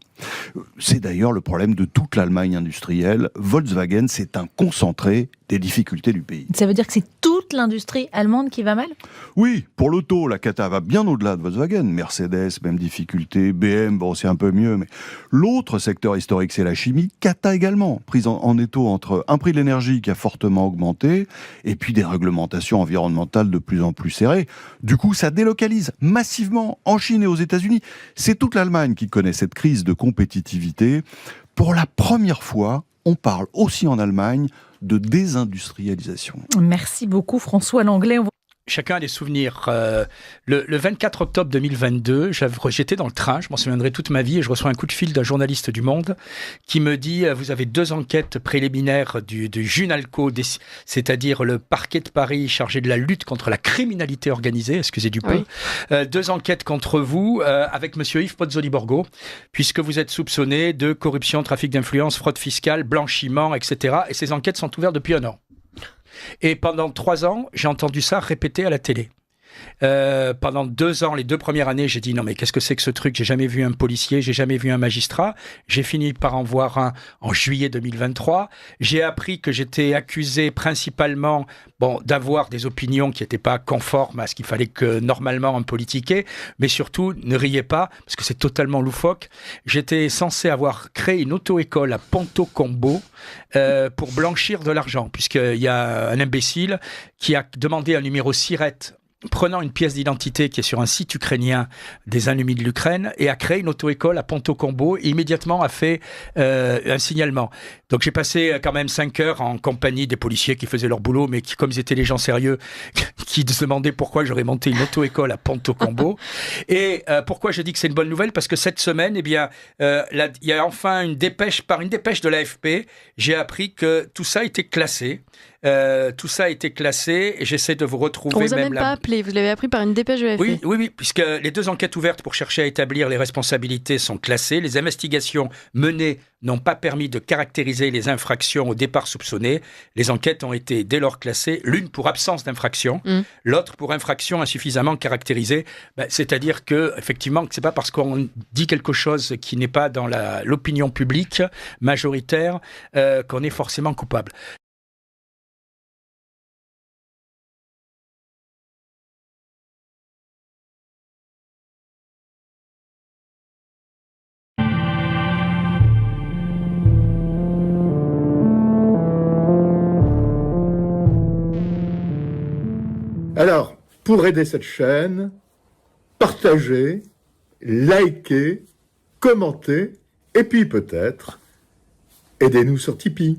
C'est d'ailleurs le problème de toute l'Allemagne industrielle. Volkswagen, c'est un concentré des difficultés du pays. Ça veut dire que c'est toute l'industrie allemande qui va mal ? Oui, pour l'auto, la cata va bien au-delà de Volkswagen. Mercedes, même difficulté. BM, bon, c'est un peu mieux, mais l'autre secteur historique, c'est la chimie. Cata également, prise en étau entre un prix de l'énergie qui a fortement augmenté et puis des réglementations environnementales de plus en plus serrées. Du coup, ça délocalise massivement en Chine et aux États-Unis. C'est toute l'Allemagne qui connaît cette crise de compétitivité. Pour la première fois, on parle aussi en Allemagne de désindustrialisation. Merci beaucoup François Langlais. Chacun a des souvenirs. Le 24 octobre 2022, j'étais dans le train, je m'en souviendrai toute ma vie, et je reçois un coup de fil d'un journaliste du Monde qui me dit « Vous avez 2 enquêtes préliminaires du Junalco, c'est-à-dire le parquet de Paris chargé de la lutte contre la criminalité organisée, excusez du peu, 2 enquêtes contre vous avec monsieur Yves Pozzoli-Borgo, puisque vous êtes soupçonné de corruption, trafic d'influence, fraude fiscale, blanchiment, etc. Et ces enquêtes sont ouvertes depuis 1 an. » Et pendant 3 ans, j'ai entendu ça répéter à la télé. Pendant 2 ans, les 2 premières années, j'ai dit non mais qu'est-ce que c'est que ce truc ? J'ai jamais vu un policier, j'ai jamais vu un magistrat. J'ai fini par en voir un en juillet 2023. J'ai appris que j'étais accusé principalement d'avoir des opinions qui n'étaient pas conformes à ce qu'il fallait que normalement un politique ait, mais surtout ne riez pas parce que c'est totalement loufoque. J'étais censé avoir créé une auto-école à Ponto Combo pour blanchir de l'argent, puisqu'il y a un imbécile qui a demandé un numéro SIRET prenant une pièce d'identité qui est sur un site ukrainien des ennemis de l'Ukraine et a créé une auto-école à Ponto Combo et immédiatement a fait un signalement. Donc j'ai passé quand même 5 heures en compagnie des policiers qui faisaient leur boulot, mais qui, comme ils étaient des gens sérieux, qui se demandaient pourquoi j'aurais monté une auto-école à Ponto Combo. Et pourquoi je dis que c'est une bonne nouvelle ? Parce que cette semaine, il y a enfin une dépêche de l'AFP, j'ai appris que tout ça a été classé. Tout ça a été classé et j'essaie de vous retrouver. On vous a même pas appelé, vous l'avez appris par une dépêche de l'AFP. Oui, puisque les 2 enquêtes ouvertes pour chercher à établir les responsabilités sont classées. Les investigations menées n'ont pas permis de caractériser les infractions au départ soupçonnées. Les enquêtes ont été dès lors classées, l'une pour absence d'infraction, l'autre pour infraction insuffisamment caractérisée. C'est-à-dire que effectivement, c'est pas parce qu'on dit quelque chose qui n'est pas dans l'opinion publique majoritaire qu'on est forcément coupable. Alors, pour aider cette chaîne, partagez, likez, commentez, et puis peut-être, aidez-nous sur Tipeee.